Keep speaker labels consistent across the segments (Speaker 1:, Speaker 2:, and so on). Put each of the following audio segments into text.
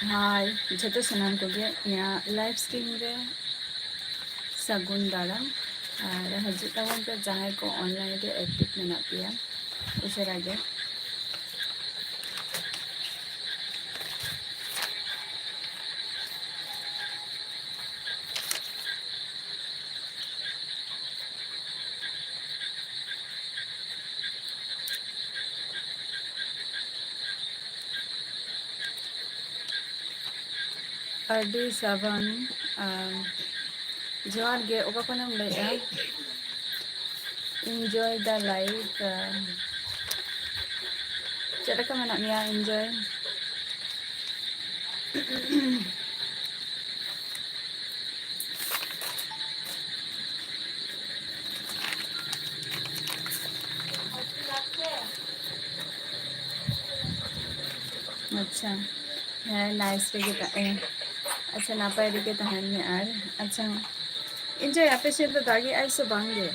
Speaker 1: हाय जो सामान को लाइव स्ट्रीम रे सगुन दाराम और हजू तबन पे जहाँ को ऑनलाइन रे एक्टिव मेना पिया उशरा गे अडी सावन जोहार गे ओका कोनम लैया enjoy the life चेक लeka मेना मिया enjoy अच्छा है नाइस रे अच्छा नापाय रे तहन में आर अच्छा enjoy आपे से तो दागी आई से बांगे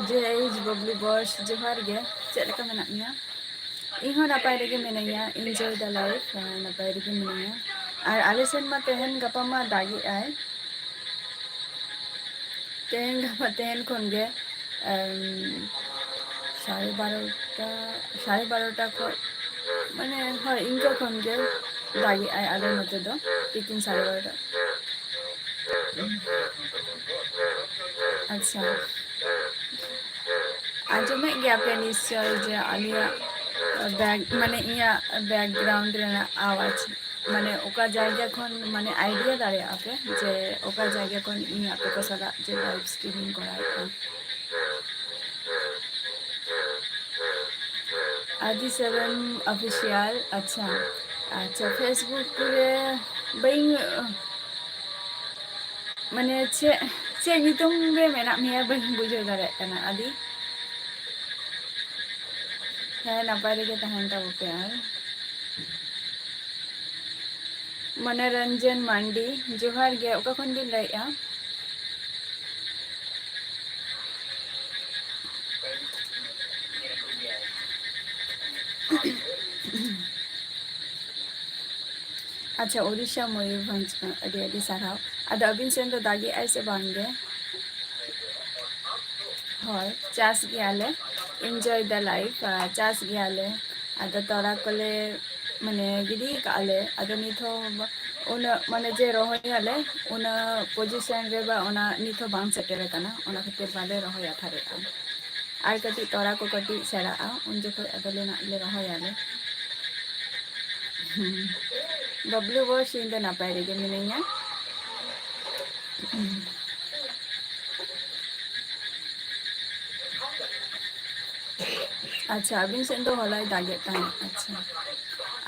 Speaker 1: जेज बबली बॉस जोहार गे चेक लeka मेना मिया इहो नापाय रे मेनाया enjoy the life नापाय रे मेनाया और आले सेन मा तेहन गपा मा दागी आय तेहन गपा तेहन खन गे 12:30 को माने हाँ इनका खन गे दागी आय आले नते दो तीन 12:30 अच्छा आजमे गया पे निश्चय जे आलिया बैग माने इया बैकग्राउंड रे आवाज माने ओका जायगा खन माने आइडिया दारे आपे जे ओका जायगा खन इया पे को सदा जे लाइव स्ट्रीमिंग कराय आदि 7 ऑफिशियल अच्छा अच्छा फेसबुक रे बई माने चे नितुम रे मेना मिया बई बुझे दारे कना आदि है नापाय रे तहन ता पे मनोरंजन मांडी जोहार गे ओका खन दिन लैया अच्छा ओडिशा मयूरभंज अडी अडी साराव आदो अबिन सेन तो दागी आय से बांगे हय चास गियाले एंजॉय द लाइफ चास गियाले आदो तोरा कोले माने गिडी काले आदो निथो उन माने जे रोहयाले उन पोजीशन रे बा उना निथो बांग सेटेर कना उना खातिर बाले रोहया थारे आर कटी तोरा को कटी सेड़ा उन जखो अदले ना ले रोहयाले बबलू बॉस इन द नापाय रे मिनिया अच्छा अबिन सेन तो हलाय दागे ताहे अच्छा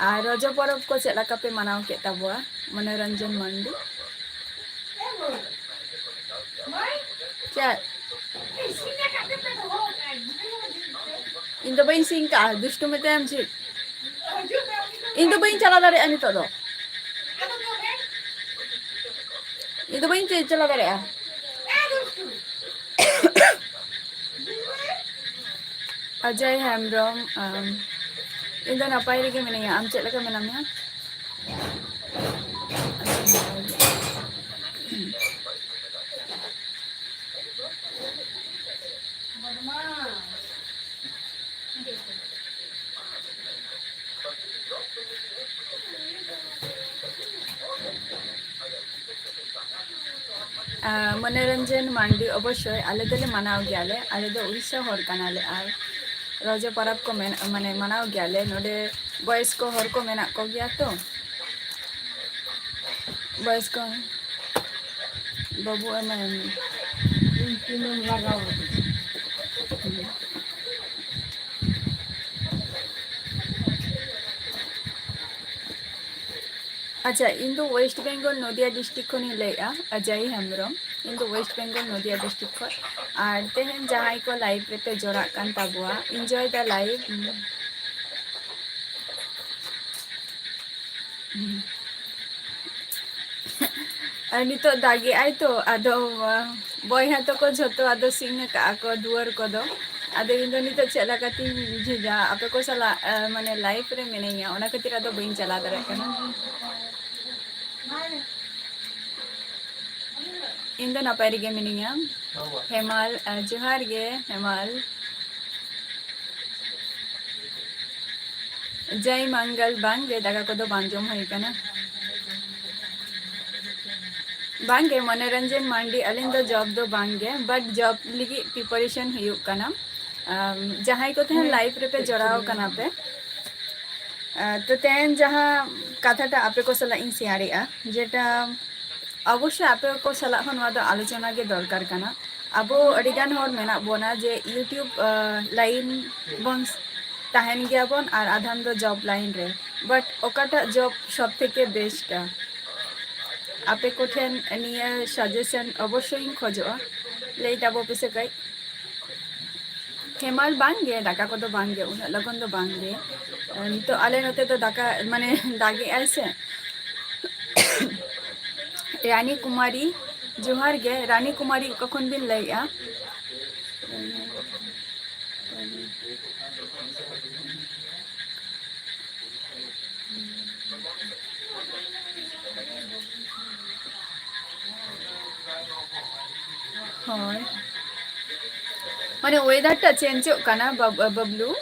Speaker 1: और रज परब को चेक लका पे मनाव के तबवा मनोरंजन मंडी चेक इन दो बइन सिंह का दुष्टु में तेम छि इन दो बइन चला दारे अनि तो दो इन दो बइन चला दारे अजय हेम्ब्रम इन दो नापाय रे मिनिया आम चेक लका मेनामिया मनोरंजन मांडी अवश्य आले दले मनाव गयाले आले दो उड़ीसा हर कनाले आर रजा परब को माने मनाव गयाले नोडे बॉयज को हर को मेना को गया तो बॉयज को बाबू अच्छा इन दो वेस्ट बेंगल नदिया डिस्ट्रिक्ट को नहीं लेया अजय हेम्ब्रम इन दो वेस्ट बेंगल नदिया डिस्ट्रिक्ट को और तेहन जहां को लाइव पे जोड़ा कान ताबुआ एंजॉय द लाइफ नितो दागे आई तो आदो बॉयहा तो को झोतो आदो सिंह का को दुआर को दो आदो इन नितो चला कती भेजा आपे को सला माने लाइफ रे मिनेया ओना खातिर आदो बइन चला दरे कना इन दो नापाय रे मिनिया हेमाल जोहार गे हेमाल जय मंगल बांगे दागा को दो बांजोम होई कना बांगे मनोरंजन मांडी अलिन दो जॉब दो बांगे बट जॉब लिगी प्रिपरेशन हुयुक कना जहां को तेन लाइफ रे पे जोड़ाव कना पे तो तेन जहां कथाटा आपे को सला इन शेयरिया जेटा अवश्य आपे को सला हन वा दो आलोचना गे दरकार कना अबो अडिगान हर मेना बोना जे यूट्यूब लाइन बन ताहन गया बन और आधान दो जॉब लाइन रे बट ओकाटा जॉब सब थेके बेस्ट आपे को ठेन निया सजेशन अवश्य खोजो ले ताबो पेसे कई हेमाल बांगे दाका को तो बांगे उन लगन तो बांगे तो आले नते तो दाका माने दागे ऐसे रानी कुमारी जोहार गे रानी कुमारी कखन बिन लैया हाँ माने वेदर टा चेंज कना बबलू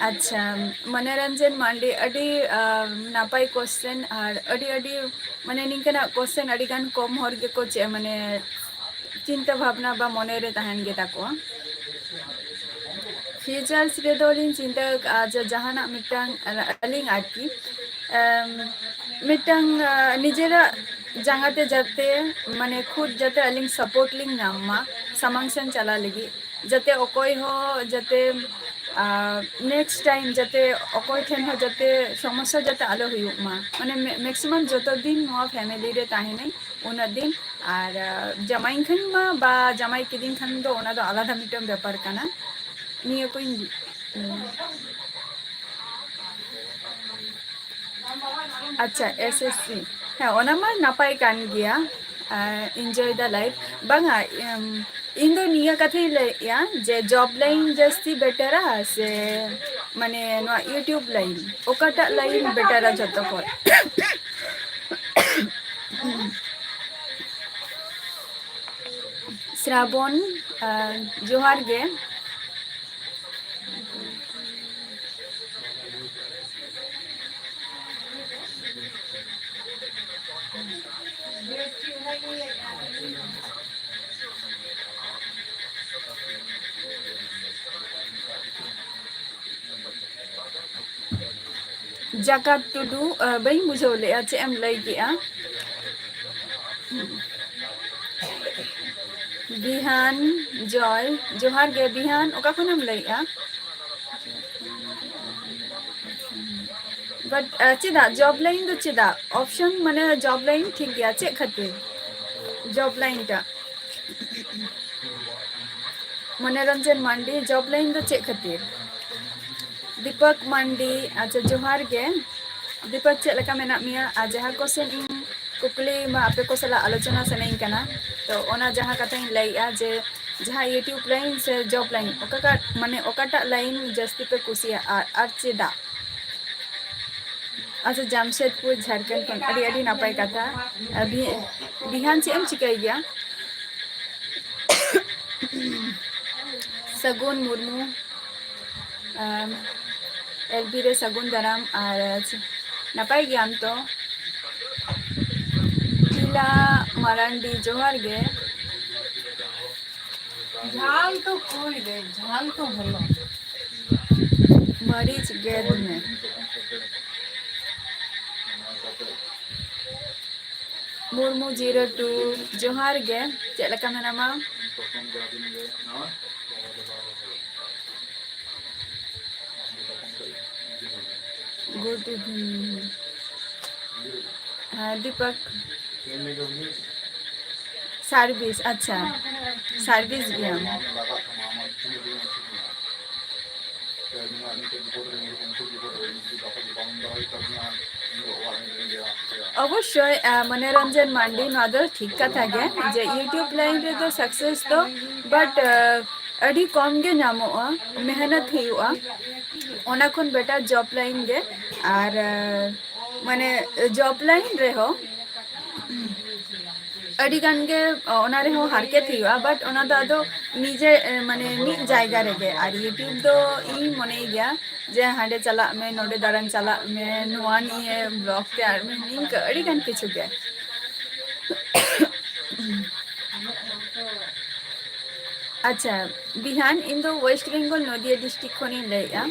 Speaker 1: अच्छा मनोरंजन मांडे अडी नापाई क्वेश्चन और अडी अडी माने निंकना क्वेश्चन अडी गान कम हर गे को चे माने चिंता भावना बा मने रे तहन गे ताको फ्यूचर्स रे दोलिन चिंता आज जहाना मिटांग अलिंग आरकी मिटांग निजेरा जंगाते जाते माने खुद जाते अलिंग सपोर्ट लिंग नामा समांगसन चला लगी जाते अकोय हो जाते नेक्स्ट टाइम जाते अकोय ठेन हो जाते समस्या जाते आलो हुयुक मा माने मैक्सिमम जतो दिन नो फैमिली रे ताहेनै उना दिन और जमाई खन मा बा जमाई के दिन खन दो ओना दो आलादा मिटम व्यापार कना निया कोई अच्छा एसएससी हाँ ओना मा नापाय कान गया एंजॉय द लाइफ बांगा इन दो निया कथे ले या जे जॉब लाइन जस्ती बेटरा से माने नो यूट्यूब लाइन ओकाटा लाइन बेटरा जतो पर श्रावण जोहार गे जाकात टुडू बई बुझौले चे एम लई गया बिहान जॉय जोहार गे बिहान ओका खनम लईया बट चेदा जॉब लाइन दो चेदा ऑप्शन माने जॉब लाइन ठीक गया चे खातिर जॉब लाइन टा मनोरंजन मांडी जॉब लाइन दो चे खातिर दीपक मांडी अच्छा जोहार गे दीपक चे लका मेना मिया आ जहां क्वेश्चन इन कुकली मा आपे को सला आलोचना सनेइन कना तो ओना जहां कथा इन लईया जे जहां यूट्यूब लाइन से जॉब लाइन ओका माने ओकाटा लाइन जस्ती पे कुसिया आर चेदा अच्छा जामशेदपुर झारखंड खन अड़ी अड़ी नापाय कथा अभी बिहान से एम चिकाई गया सगुन मुर्मू एलबी रे सगुन दाराम और नपाय गयाम तो टीला मारांडी जोहार गे
Speaker 2: झाल तो कोई दे झाल तो हलो
Speaker 1: मरीच गेद में मुर्मू 02 जोहार गे चेक लका मेनामा गुड इवनिंग दीपक सर्विस अच्छा सर्विस गया अवश्य मनोरंजन मांडी नादो ठीक कथा गे जे यूट्यूब लाइन रे तो सक्सेस तो बट अड़ी कम गे नामोआ मेहनत हुआ ओना खन बेटर जॉब लाइन गे और माने जॉब लाइन रे हो अड़ी गान गे ओना रे हो हारकेत हुआ बट ओना दो आदो निजे माने मिद जायगा रे गे और यूट्यूब दो इन मने गया जे हांडे चला में नोडे दारन चला में नुआ निये ब्लॉग तैयार में निंक अड़ी गान किछु गे अच्छा बिहान इन दो वेस्ट बेंगल नदिया डिस्ट्रिक्ट खनि लैया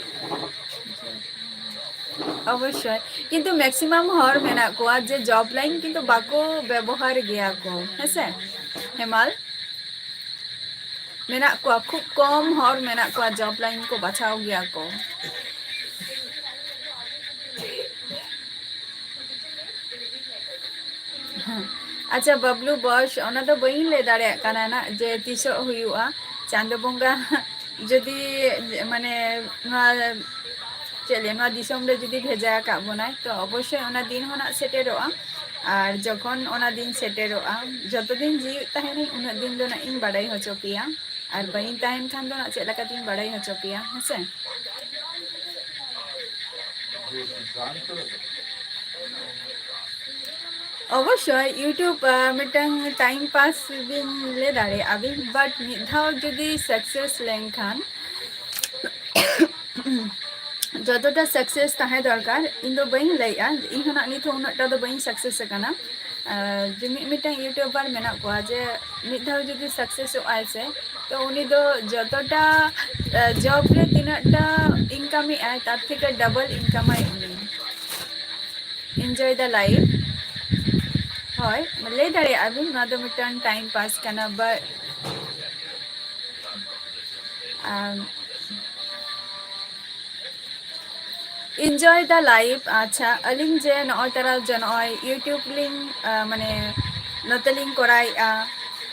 Speaker 1: अवश्य किंतु मैक्सिमम हर मेना को जे जॉब लाइन किंतु बाको व्यवहार गया को हेसे हेमाल मेना को खूब कम हर मेना को जॉब लाइन को बचाव गया को अच्छा बबलू बॉस ओना तो बइन ले दाड़े काना ना जे तिसो हुआ चांद बोंगा जदि माने चले ना दिसम रे जदि भेजा का बनाय तो अवश्य ओना दिन होना सेटेरोआ और जखन ओना दिन सेटेरोआ जत दिन जी तहेनी उन दिन दो ना इन बड़ाई होचो पिया और बइन तहेन खान दो ना चेक लका दिन बड़ाई होचो पिया हेसे अवश्य यूट्यूब मिटंग टाइम पास बिन ले दाड़े अबिन बट मिधाव जदि सक्सेस लेनखान जतटा सक्सेस ताहे दरकार इन दो बइन लैया इन हना नित उनटा दो बइन सक्सेस कना जे मिटंग यूट्यूबर मेना को जे मिधाव जदि सक्सेस आय से तो उनी दो जतटा जॉब रे तिनटा इनकम आय तार थेके डबल इनकम आय उनी एंजॉय द लाइफ होय ले दाड़े अबिन ना दो मिटंग टाइम पास कना बट एंजॉय द लाइफ अच्छा अलिंग जे नय तारा जन यूट्यूब लिंग माने नतलिंग कराई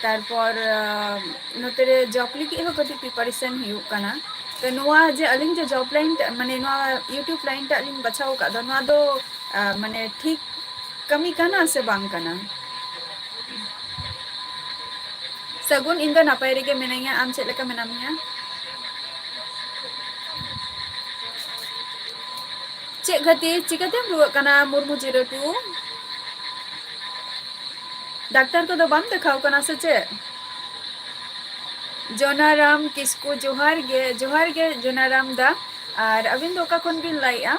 Speaker 1: तारपर नतरे जॉब लिगी हो कति प्रिपरेशन हुई कना तो नुआ जे अलिंग जे जॉब लाइन माने नुआ यूट्यूब लाइन टा अलिंग बचाव का दो नुआ दो माने ठीक कमी कना से बांग कना सगुन इन दो नापाय रेगे मेनाया आम चेक लका मेनामिया चेक गति चिकाते रुआ कना मुर्मू 02 डॉक्टर को तो बाम देखाव कना से चे जोनाराम किसको जोहार गे जोनाराम दा और अबिन दो का कोन बिन लाइया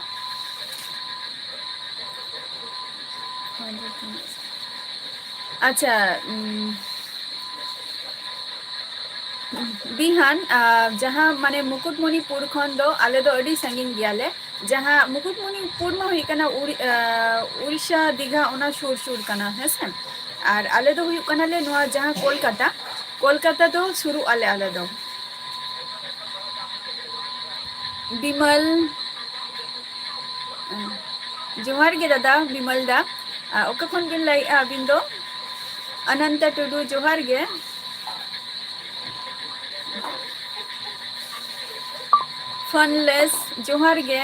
Speaker 1: अच्छा बिहान जहाँ माने मुकुटमणिपुर खन दो आले दो अडी संगिन गियाले जहाँ मुकुटमणिपुर में हुई कना उड़ीसा दीघा ओना सुर सुर कना हेसे और आले दो हुई कना ले नुआ जहाँ कोलकाता दो शुरू आले दो बिमल जोहार गे दादा बिमल दा ओका खन बिन लाई अबिन दो अनंत टुडू जोहार गे फनलेस जोहार गे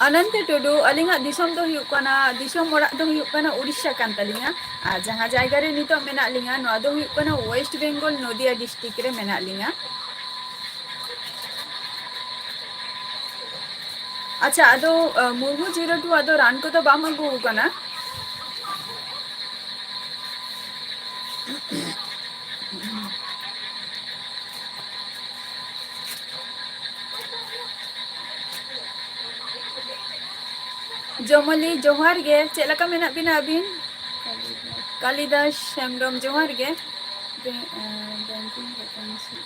Speaker 1: अनंत टुडू अलिंगा दिसम दो हुई कना दिसम ओरा दो हुई कना उड़ीसा कान तलिंगा आ जहां जायगा रे नितो मेना लिंगा नो दो हुई कना वेस्ट बेंगल नदिया डिस्ट्रिक्ट रे मेना लिंगा अच्छा अदो मुर्मू 02 अदो रान को तो बाम अगु कना जमली जोहार गे चेक लका मेना बिना अबिन कालिदास हेम्ब्रम जोहार गे बैंकिंग वैकेंसी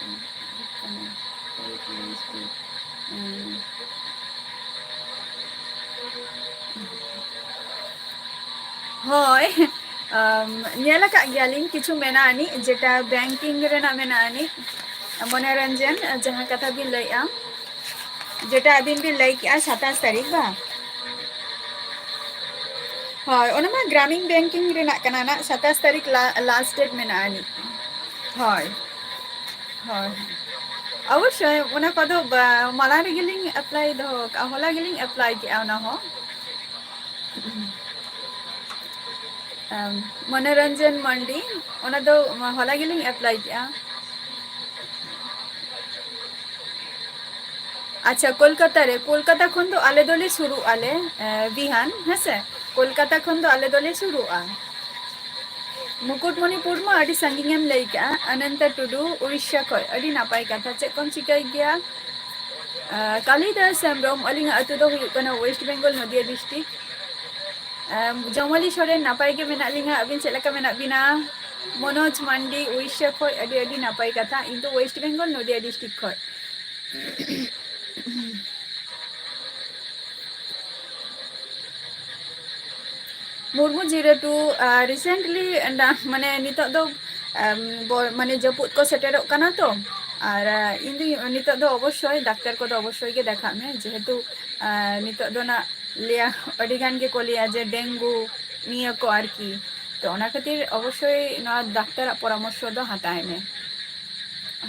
Speaker 1: होय नेला का गयालिंग किछु मेना आनी जेटा बैंकिंग रेना मेना आनी मनोरंजन जहां कथा बिन लैया जेटा अबिन बिन लೈ किया 27 तारीख बा होय ओना मा ग्रामीण बैंकिंग रेना कना ना 27 तारीख लास्ट डेट मेना आनी होय होय अवश्य ओना कदो माला रेगिलिंग अप्लाई दो होला गिलिंग अप्लाई किया ओना हो मनोरंजन मंडी ओना दो होला गिलिंग अप्लाई किया अच्छा कोलकाता खन दो आले दोले शुरू आले बिहान हेसे कोलकाता खन दो आले दोले शुरू आ मुकुटमणिपुर मा अडी संगिंगेम लई का अनंत टुडू उड़ीसा खय अडी नापाय कथा चे कोन चिकाय गया कालिदास हेम्ब्रम अलिंग अतु दो हुयु कना वेस्ट बेंगल नदिया डिस्ट्रिक्ट जमली सोरेन नापाय के मेना लिंगा अबिन चे लका मेना बिना मनोज मांडी उड़ीसा खय अडी अडी नापाय कथा इनतो वेस्ट बेंगल नदिया डिस्ट्रिक्ट खय मुर्मू 02 रिसेंटली माने नितो दो माने जपुत को सेटेरो कना तो और इन नितो दो अवश्य डाक्टर को अवश्य के देखा में जेहेतु नितो दो ना लिया अडिगान के को लिया जे डेंगू निया को आरकी तो ओना खातिर अवश्य ना डाक्टर परामर्श दो हताय में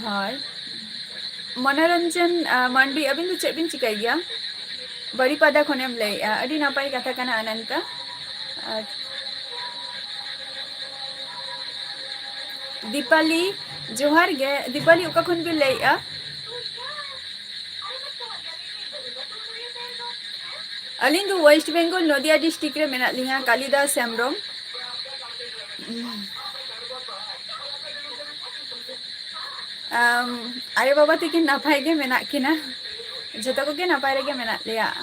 Speaker 1: हाय मनोरंजन मंडी अबिन दो चेक बिन चिकाय गया बड़ी पादा खनेम लई अडी नापाय कथा कना अनंत दीपाली जोहार गे दीपाली ओका खन बि लैया अलिंग दो वेस्ट बेंगल नदिया डिस्ट्रिक्ट रे मेना लिंगा कालिदास हेम्ब्रम आयो बाबा तकिन नापाय गे मेना किना जतो को गे नापाय रे गे मेना लिया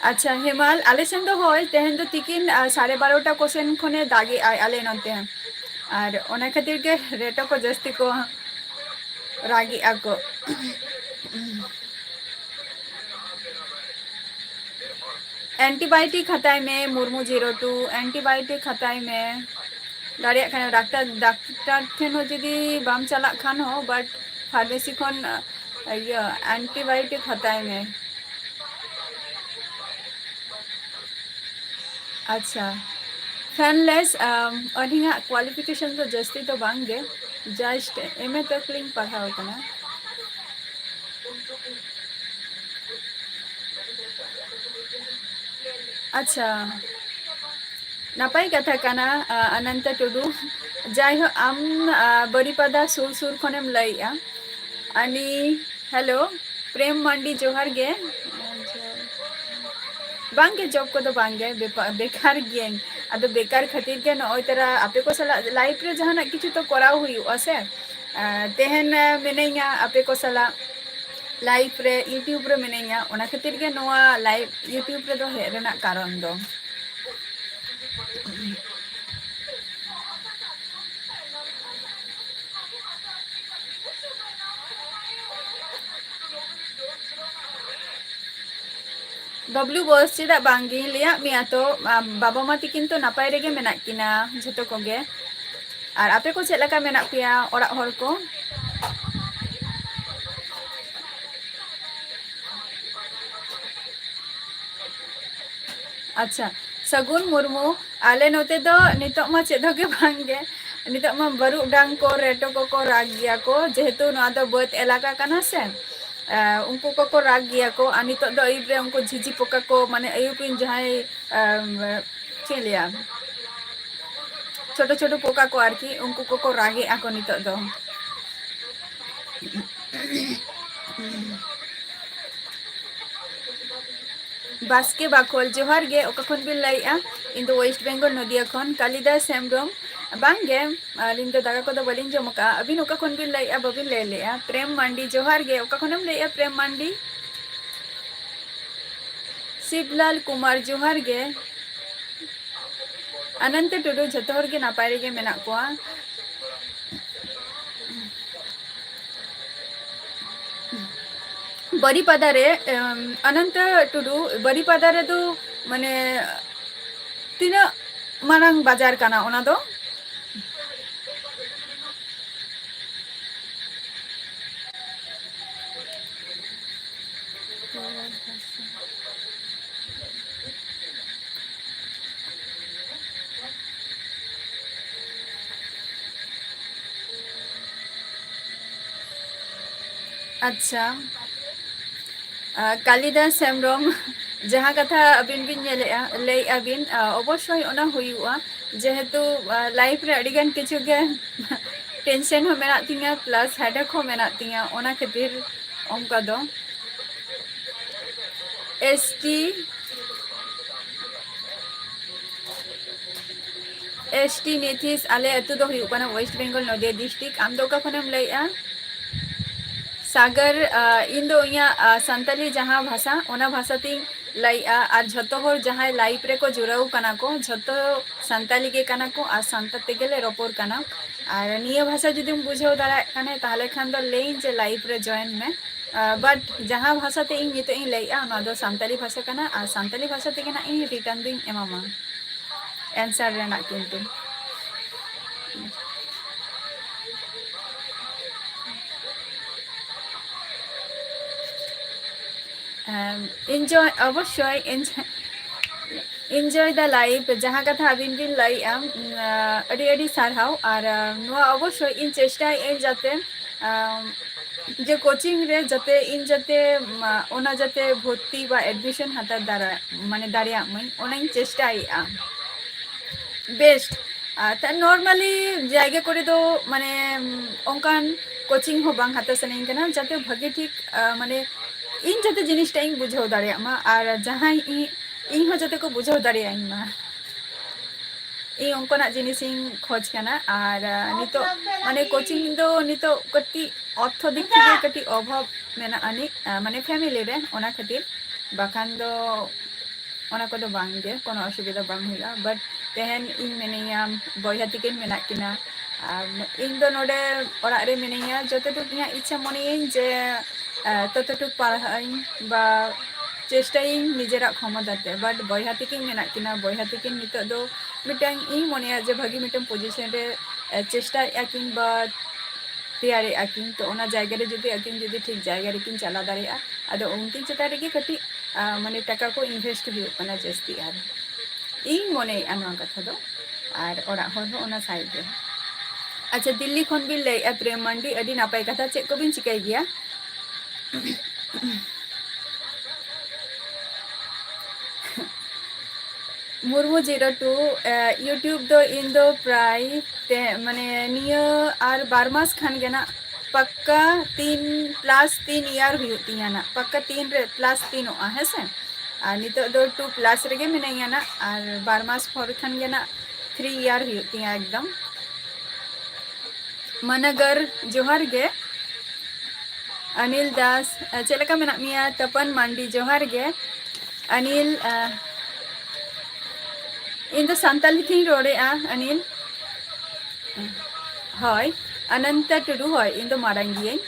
Speaker 1: अच्छा हिमाल आले सेन दो होय तेहन दो तिकिन 12:30 कोसेन खने दागे आले नते और ओना खातिर के रेटो को जस्ती को रागी आको एंटीबायोटिक खताय में मुर्मू 02 एंटीबायोटिक खताय में दाड़िया खान डाक्टर ठेन हो जदि बाम चला खान हो बट फार्मेसी खन एंटीबायोटिक खताय में अच्छा फैनलेस अलिंगा क्वालिफिकेशन तो जस्ती तो बांगे जस्ट एमए तक लिंग पढ़ाओ कना अच्छा नापाय कथा कना अनंत टुडू जाय हो आम बड़ीपादा सुर सुर खनेम लैया अनि हेलो प्रेम मंडी जोहार गे बांगे जॉब को तो बांगे बेकार गेंग अद बेकार खातिर के नय तरा आपे को सला लाइफ रे जहाना किछु तो कराव हुयु असे तेहन मेनेया आपे को सला लाइफ रे यूट्यूब रे मेनेया ओना खातिर के नोआ लाइव यूट्यूब रे दो हे रेना कारण दो बबलू बस चेदा बांगी लिया मिया तो बाबा मा तिकिन तो नापाय रेगे मेना किना जतो कोगे और आपे को चेलका मेना पिया ओरा हर को अच्छा सगुन मुर्मू आले नोते दो नितो मा चेदो के बांगे नितो मा बरु डांग को रेटो को राग गया को जेहेतु ना दो बत एलाका कना से उनको को राग गया को नितो दो अयुब रे उनको झिझी पोका को माने अयुब इन जहाय चलिया छोटो छोटो पोका को आरकी उनको को रागे आको नितो दो बास्के बाखोल जोहार गे ओका खन बिन लैया इन दो वेस्ट बेंगल नदिया खन कालिदास हेम्ब्रम बांगे अलिंग तो दागा को तो बलिंग जम का अभी ओका खन बिन लैया बबिन ले लिया प्रेम मांडी जोहार गे ओका खनम लैया प्रेम मांडी शिवलाल कुमार जोहार गे अनंत टुडू जतो हर गे नापाय रेगे मेना कोआ बरीपादा रे अनंत टुडू बरीपादा रे तो माने तीना मारंग बाजार काना ओना दो अच्छा कालिदास हेम्ब्रम जहाँ कथा अबिन बिन ले अबिन अवश्य ओना हुआ जेहेतु लाइफ रे अडिगन किछु गे टेंशन हो मेना तिंगा प्लस हेडेक हो मेना तिंगा ओना खातिर ओंका दो एसटी नेथिस आले अतु दो हुई कना वेस्ट बंगाल नदिया डिस्ट्रिक्ट आम दो का खनम लैया सागर इन दो इया संताली जहाँ भाषा ओना भाषा तिंग लैया और झतो हर जहाँ लाइफ रे को जुड़ाव कना को झतो संताली के कना को और संता तेगेले रपोर कना और निया भाषा जुदी बुझाव दाड़ा कने ताहले खान दो लेइन जे लाइफ रे जॉइन में बट जहाँ भाषा ते इन नितो इन लैया ओना दो संताली भाषा कना और संताली भाषा तेगे ना इन रिटर्न दिंग एमामा आंसर रेना किंतु enjoy अवश्य enjoy the life जहाँ कथा अबिन बिन लैया अडी अडी सारहाव और नुआ अवश्य इन चेष्टा इन जाते जे कोचिंग रे जाते इन जाते ओना जाते भर्ती बा एडमिशन हाता दारा माने दारिया मैं ओना इन चेष्टा बेस्ट नॉर्मली जायगा करे दो माने ओंकान कोचिंग हो बांग हाता सनें कना जाते भागे ठीक माने इन जाते जिनिसटा इन बुझाव दाड़िया मा और जहाँ इन हो जाते को बुझाव दाड़िया इन मा इन उनकोना जिनिस इन खोज कना और नितो माने कोचिंग दो नितो कति अर्थ दिक थेके कति अभाव मेना आनी माने फैमिली रे ओना खातिर बाखान दो ओना को दो बांगे कोनो असुविधा बांग हुआ बट तेहन इन मेनेया बॉयहा तिकिन मेना किना इन दो नोडे ओड़ा रे मेनेया जतटुक इया इच्छा मनेइन जे ततटुक पढ़ाई बा चेष्टाई निजेरा क्षमताते बट बॉयहा तिकिन मेना किना बॉयहा तिकिन नितो दो मिटांग इन मनेया जे भागी मिटांग पोजीशन रे चेष्टा याकिन बा तैयारी आकिन तो ओना जायगा रे जुदी आकिन जुदी ठीक जायगा रे किन चला दाड़िया आदो उनकिन चेता रे कटी माने टाका को इन्वेस्ट हुई कना जस्ती आर इन मने आना कथा दो और ओड़ा हर हो ओना साइड रे अच्छा दिल्ली खन बिन लैया प्रेम मंडी अडी नापाय कथा चेक को बिन चिकाय गया मुर्मू 02 यूट्यूब दो इन दो प्राय माने निया और 12 मास खान गेना पक्का 3+3 ईयर हुई ना पक्का 3+3 है से और नितो दो 2+ रेगे मिनाइया ना और 12 मास फॉर खान गेना 3 ईयर हुई एकदम मनगर जोहार गे अनिल दास चलका मेना मिया तपन मांडी जोहार गे अनिल इन दो संताली थी रोड़े अनिल हय अनंत टुडू हय इन दो मारांगी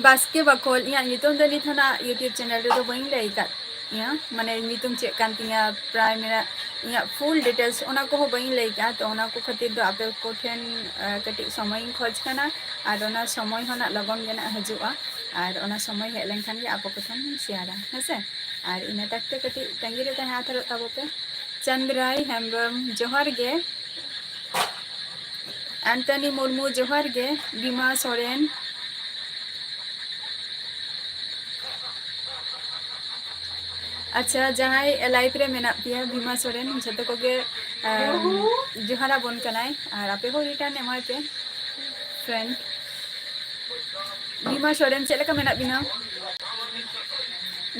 Speaker 1: बास्के बकोल इया नितों दो निथना यूट्यूब चैनल रे दो बइन लई का इया माने नितुम चेक कान तिया प्राय मेरा इया फुल डिटेल्स ओना को बइन लई का तो ओना को खातिर दो आपे को ठेन कटी समय खोज कना और ओना समय होना लगन गेना हजुआ और ओना समय हे लेन खान गे आपो को ठन शेयर हेसे और इन तकते कटी तंगी रे तहा थारो ताबो पे चंद्राई हेम्ब्रम जोहार गे एंटनी मुर्मू जोहार गे बीमा सोरेन अच्छा जहाँ लाइफ रे मेना पिया बीमा सोरेन जतो को गे जोहारा बन कनाय और आपे को रिटर्न एमाय पे फ्रेंड बीमा सोरेन चेले का मेना बिना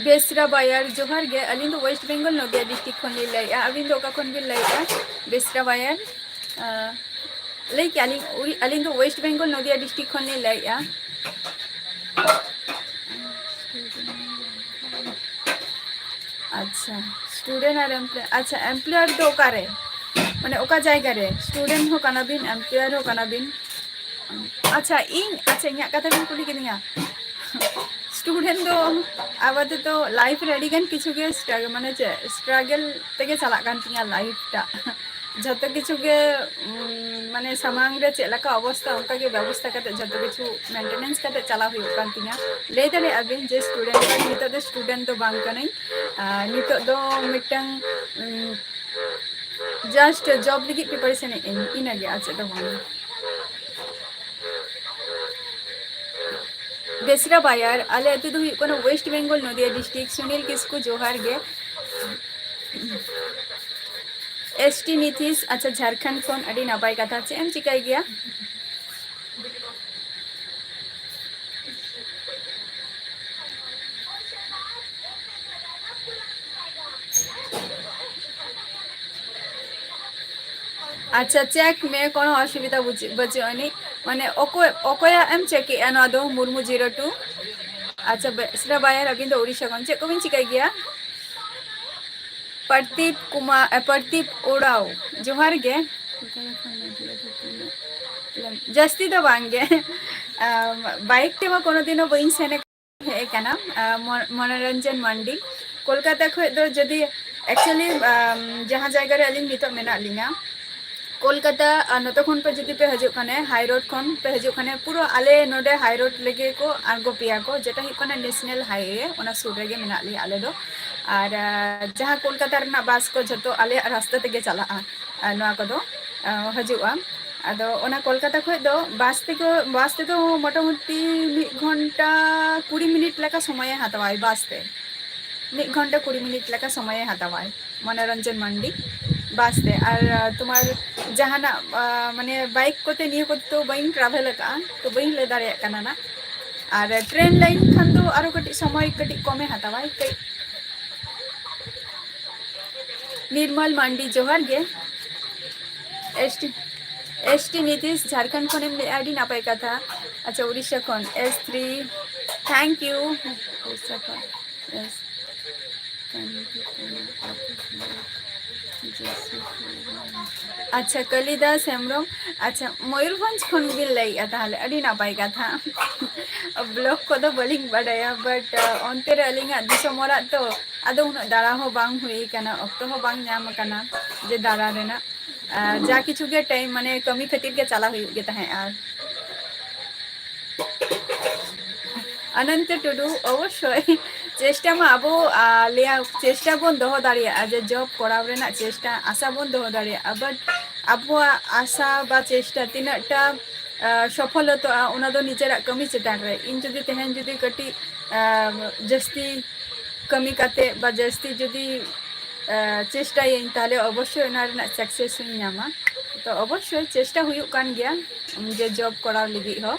Speaker 1: बेसरा बायर जोहार गे अलिंग दो वेस्ट बेंगल नदिया डिस्ट्रिक्ट खन लैया अबिन दो का खन बिन लैया बेसरा बायर लैके अलिंग दो वेस्ट बेंगल नदिया डिस्ट्रिक्ट खन लैया अच्छा स्टूडेंट और एम्प्लॉय अच्छा एम्प्लॉयर दो कारे माने ओका जायगा रे स्टूडेंट हो काना बिन एम्प्लॉयर हो काना बिन अच्छा इन अच्छा इᱧᱟᱹᱜ ᱠᱟᱛᱷᱟ ᱵᱤᱱ ᱠᱩᱞᱤ ᱠᱤᱫᱤᱧᱟ स्टूडेंट दो आबाद तो लाइफ रे अड़ी गान किछु गे स्ट्रगल माने चे स्ट्रगल तेगे चला कान तिया लाइफ टा जतो किछु गे माने सामांग रे चे लका अवस्था उनका के व्यवस्था करते जतो किछु मेंटेनेंस करते चला हुई कान तिया ले दरे अबिन जे स्टूडेंट का नितो दो स्टूडेंट दो बांग कनै नितो दो मिटंग जस्ट जॉब लगी प्रिपरेशन इन आगे आचे दो बांग बेसरा बायर आले अतु दो हुई वेस्ट बेंगल नदिया डिस्ट्रिक्ट सुनील किस्कू जोहार गे एसटी निथिस अच्छा झारखंड खन अड़ी नापाय कथा चे एम चिकाय गया अच्छा चेक में कोनो असुविधा बचोनी माने ओकोया एम चेक एना दो मुर्मू 02 अच्छा बेसरा बायर अबिन दो उड़ीसा खन चे को बिन चिकाय गया प्रदीप उड़ाव जोहार गे जस्ती तो बांगे बाइक ते मा कोनो दिनो बइन सेने हे काना मनोरंजन मंडी कोलकाता खो दो जदी एक्चुअली जहां जायगा रे अलिंग नितो मेना लिंगा कोलकाता नतो खन पे जदी पे हजो कने हाई रोड खन पे हजो कने पूरा आले नोडे हाई रोड लेगे को आगो पिया को जेटा हि कने नेशनल हाईवे ओना सुर रेगे मेना लि आले दो और जहाँ कोलकाता रना बस को जतो आले रास्ता तेगे चला नोआ को दो हजुआ आदो ओना कोलकाता खो दो बस ते तो मोटामुटी 1 घंटा 20 मिनट लेका समय हातवाय बस ते 1 घंटा 20 मिनट लेका समय हातवाय मनोरंजन मंडी बस ते और तुम्हार जहाना माने बाइक कोते निये को तो बइन ट्रैवल का तो बइन ले दारे काना ना और ट्रेन लाइन खान दो आरो कटी समय कटी कमे हातवाय कई निर्मल मंडी जोहार गे एसटी नीतीश झारखंड खन ले आईडी नापाय कथा अच्छा उड़ीसा खन S3 थैंक यू उड़ीसा खन यस अच्छा कलिदास हेम्ब्रम अच्छा मयूरभंज खन बिन लैया ताहले अड़ी नापाय कथा ब्लॉग को दो बलिंग बडाया बट ऑनते रे अलिंगा दिसमोरा तो आदो उन दारा हो बांग हुई काना ऑक्टो हो बांग नाम काना जे दारा रेना जा किछु गे टाइम माने कमी खातिर के चला हुई गे ताहे आर अनंत टुडू अवश्य चेष्टा मा अब लिया चेष्टा बन दो दाड़िया जे जॉब कराव रेना चेष्टा आशा बन दो दाड़िया बट अब आशा बा चेष्टा तिनाटा सफलता उना दो निजेरा कमी चेतान रे इन जदी तेहन जदी कटी जस्ती कमी काते बा जस्ती जदी चेष्टा इन ताले अवश्य ना सक्सेस हुई नामा तो अवश्य चेष्टा हुई कान गया जे जॉब कराव लगी हो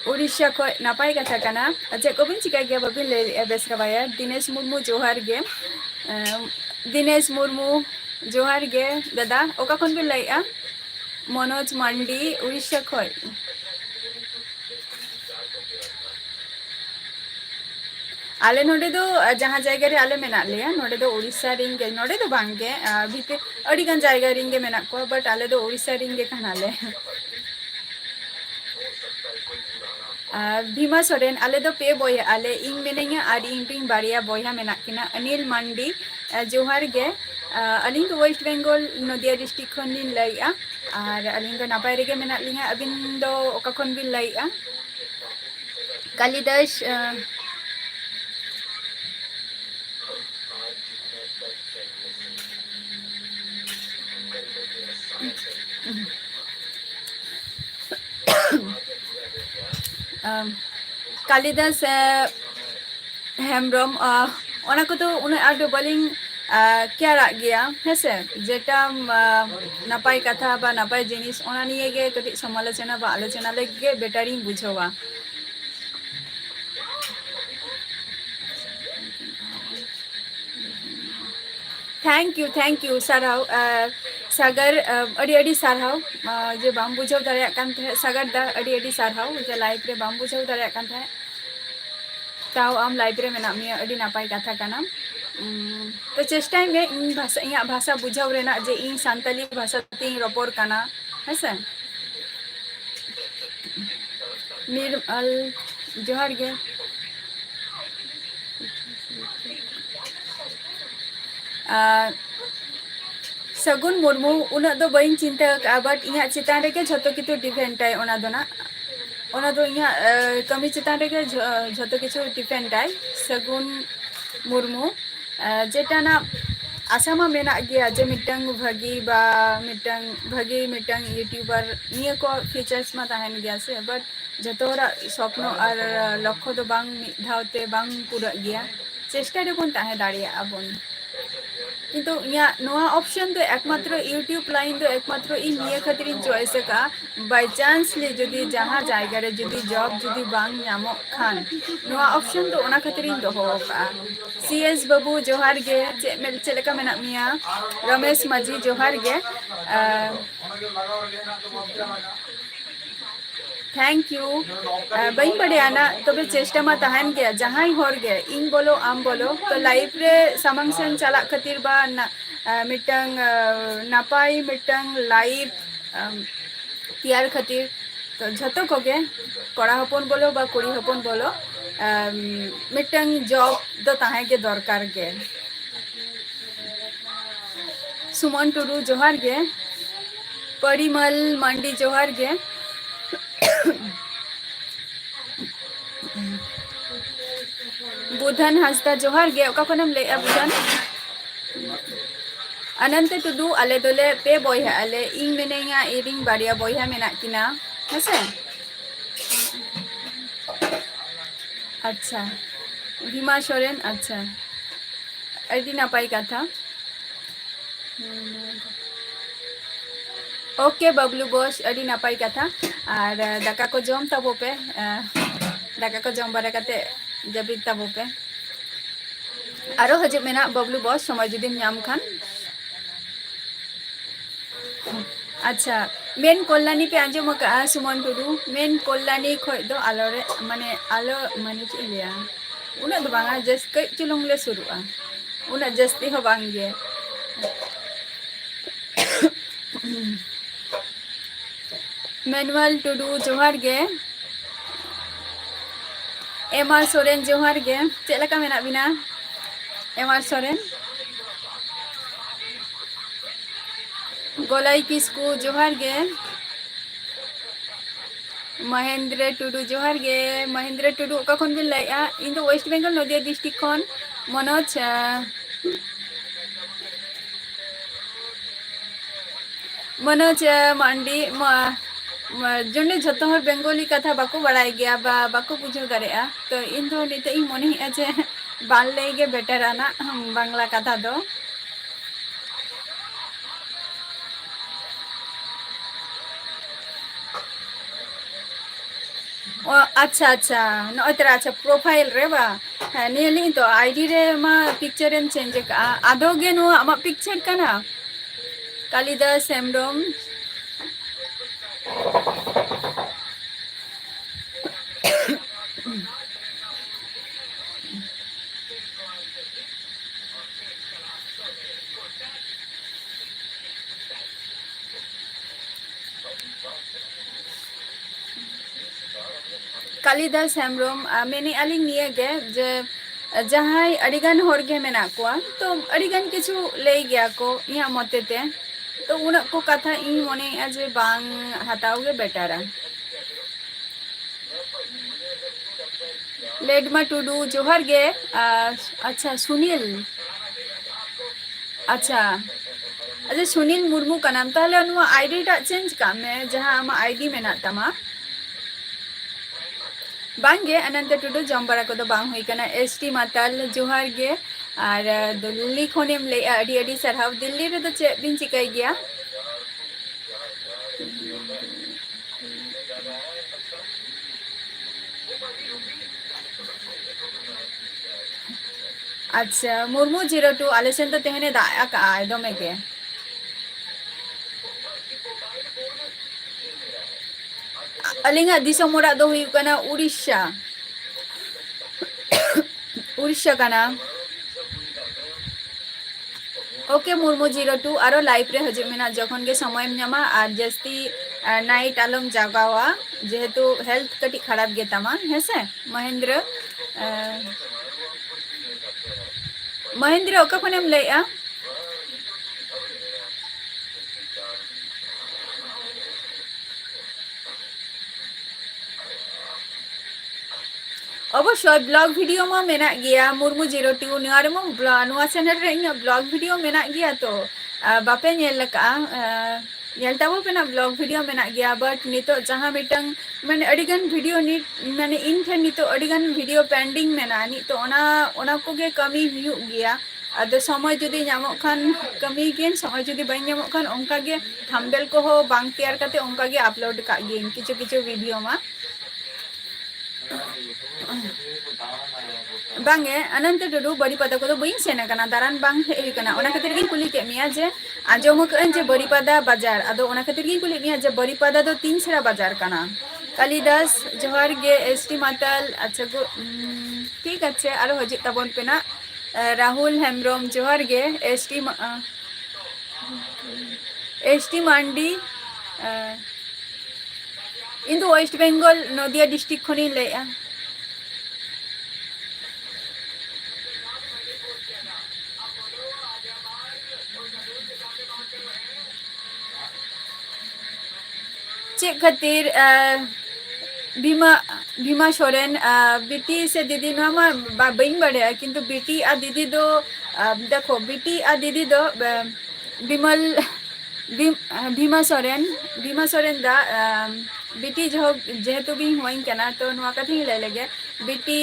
Speaker 1: उड़ीसा को नापाय कथा काना जे को बिन चिका गया बबिन ले बेसरा बाया दिनेश मुर्मू जोहार गे दिनेश मुर्मू जोहार गे दादा ओका खन बिन लैया मनोज मंडी उड़ीसा खय आले नोडे दो जहां जायगा रे आले मेना लिया नोडे दो उड़ीसा रिंगे नोडे दो बांगे भीते अड़ी गान जायगा रिंगे मेना को बट आले दो उड़ीसा रिंगे खानाले भीमा सोरेन आले दो पे बॉय आले इन मेनेंगे और इन पिंग बारिया बॉया मेना किना अनिल मंडी जोहार गे अलिंग दो वेस्ट बेंगल नदिया डिस्ट्रिक्ट खन लिन लैया और अलिंग दो नापाय रेगे मेना लिंगा अबिन दो ओका खन बिन लैया कालिदास कालिदास हेम्ब्रम ओना को तो उन्हें आडो बलिंग क्या रख गया है से जेटा नापाय कथा बा नापाय जिनिस ओना निये गे कटी समालोचना बा आलोचना लगे बेटारिंग बुझवा थैंक यू साराव सागर अड़ी अड़ी साराव जे बाम बुझाव दाड़े कान थे सागर दा अड़ी साराव जे लाइफ रे बाम बुझाव दाड़े कान थे ताव आम लाइफ रे मेना मिया अड़ी नापाय कथा काना तो चेष्टाय में इन भाषा इया भाषा बुझाव रेना जे इन सांताली भाषा ते रपोर काना हेसे निर्मल जोहार गे सगुन मुर्मू उना दो बइन चिंता का बट इया चितान रे के झतो कितु डिपेंड आय ओना दो ना ओना दो इया कमी चितान रे के झतो किछु डिपेंड आय सगुन मुर्मू जेटा ना आशा मा मेना गया जे मिटंग भागी बा मिटंग भागी मिटंग यूट्यूबर निया को फीचर्स मा ताहेन गया से बट जतोरा स्वप्न और लक्ष्य दो बांग धावते बांग पूरा गया चेष्टा रे बन ताहे दाड़िया आबन किंतु इया नोआ ऑप्शन तो एकमात्र यूट्यूब लाइन तो एकमात्र इन निया खातिर चॉइस का बाय चांस ले जदी जहां जायगा रे जदी जॉब जदी बांग नामो खान नोआ ऑप्शन तो ओना खातिर इन दोहो का सीएस बाबू जोहार गे चेलेका मेना मिया रमेश माझी जोहार गे थैंक यू बई बड़े आना तबे चेष्टा मा तहन गया जहां हर गया इन बोलो आम बोलो तो लाइफ रे सामंग सेन चला खातिर बा मिटंग नापाई मिटंग लाइफ तैयार खातिर तो झतो को गे कड़ा हपन बोलो बा कुड़ी हपन बोलो मिटंग जॉब दो ताहे के दरकार गे सुमन टुडू जोहार गे परिमल मंडी जोहार गे बुधन हंसदा जोहार गे ओका खनम ले बुधन अनंत टुडू आले दोले पे बॉयहा आले इंग मेनेया इरिंग बारिया बॉयहा मेना किना हेसे अच्छा भीमा सोरेन अच्छा अड़ी नापाई कथा ओके बबलू बॉस अड़ी नापाई कथा और दाका को जम तबो पे दाका को जम बारा कते जबित तबो पे आरो हजे मेना बबलू बॉस समय जुदी नाम खान अच्छा मेन कल्याणी पे आंजम का सुमन टुडू मेन कल्याणी खय दो आलो रे माने आलो माने ची लिया उना दो बांगा जस्ट कई चुलुंग ले सुरुआ उना जस्ती हो बांगे मैनुअल टुडू जोहार गे एमआर सोरेन जोहार गे चेलका मेना बिना एमआर सोरेन गोलाई किस्कू जोहार गे महेंद्र टुडू जोहार गे महेंद्र टुडू का खन बिन लाइआ इन दो वेस्ट बेंगल नदिया डिस्ट्रिक्ट खन मनोज मनोज मांडी जोने झतो हर बेंगोली कथा बाको बड़ाई गया बाको बुझो दारेआ तो इन दो निते इन मने है जे बाल लेगे बेटर आना बांग्ला कथा दो अच्छा अच्छा नोतरा अच्छा प्रोफाइल रे बा नियली तो आईडी रे मा पिक्चर एम चेंज का आदो गे नो आमा पिक्चर कना कालिदास हेमब्रम कालिदास हेमब्रम मेने अलिंग निये गे जे जहां अडिगान होर गे मेना को तो अडिगान किछु ले गया को इया मतते तो उन को कथा इन मने जे बांग हटाओ गे बेटारा लेडमा टुडू जोहार गे अच्छा सुनील अच्छा अच्छा सुनील मुर्मू का नाम ताले अनुआ आईडी टा चेंज का में जहां आमा आईडी मेना तमा बांगे अनंत टुडू जम्बारा को तो बांग हुई कना एसटी माताल जोहार गे और दिल्ली खोनेम ले अडी अडी सरहाव दिल्ली रे तो चे बिन चिकाई गया अच्छा मुर्मू 02 आले सेन तो तेहने दाया का दमे के अलिंगा दिसम ओरा दो हुई कना उड़ीसा उड़ीसा कना ओके मुर्मू 02 आरो लाइव रे हजे मेना जखन के समय ᱧᱟᱢᱟ আর जस्ती नाइट आलम जागावा जेहेतु हेल्थ कटी खराब गे तमा हेसे महेंद्र महेंद्र ओका खनेम लैया अवश्य ब्लॉग वीडियो में मेना गया मुर्मू 02 नुआ चैनल रे ब्लॉग वीडियो मेना गया तो बापे नेल लका नेल ताबो पेना ब्लॉग वीडियो मेना गया बट नितो जहां मिटंग माने अडिगन वीडियो नि माने इन ठे नितो अडिगन वीडियो पेंडिंग मेना नि तो ओना को गे कमी हुयु गया अद समय जुदी ᱧᱟᱢᱚᱜ खान कमी गेन समय जुदी बाई ᱧᱟᱢᱚᱜ खान ओंका गे थंबनेल को हो बांग तैयार करते ओंका गे अपलोड का गेन किछु किछु वीडियो मा बांगे अनंत टुडू बड़ीपादा को बई सेन कना दारान बांग हेई कना ओना खातिर गिन कुली के मिया जे आजम कन जे बड़ीपादा बाजार अदो ओना खातिर गिन कुली मिया जे बड़ीपादा दो तीन छरा बाजार कना कालिदास जोहार गे एसटी माताल अच्छा गो ठीक अच्छे आरो हजे तबन पेना राहुल हेमब्रम जोहार गे एसटी मांडी इंदु वेस्ट बेंगल नदिया डिस्ट्रिक्ट खनी लेया चेक खातिर भीमा सोरेन बेटी से दीदी नामा बइन बड़े किंतु बेटी आ दीदी दो देखो बेटी आ दीदी दो विमल भीमा सोरेन दा बेटी जो जेहेतु भी हुई कना तो नुआ कथी ले लगे बेटी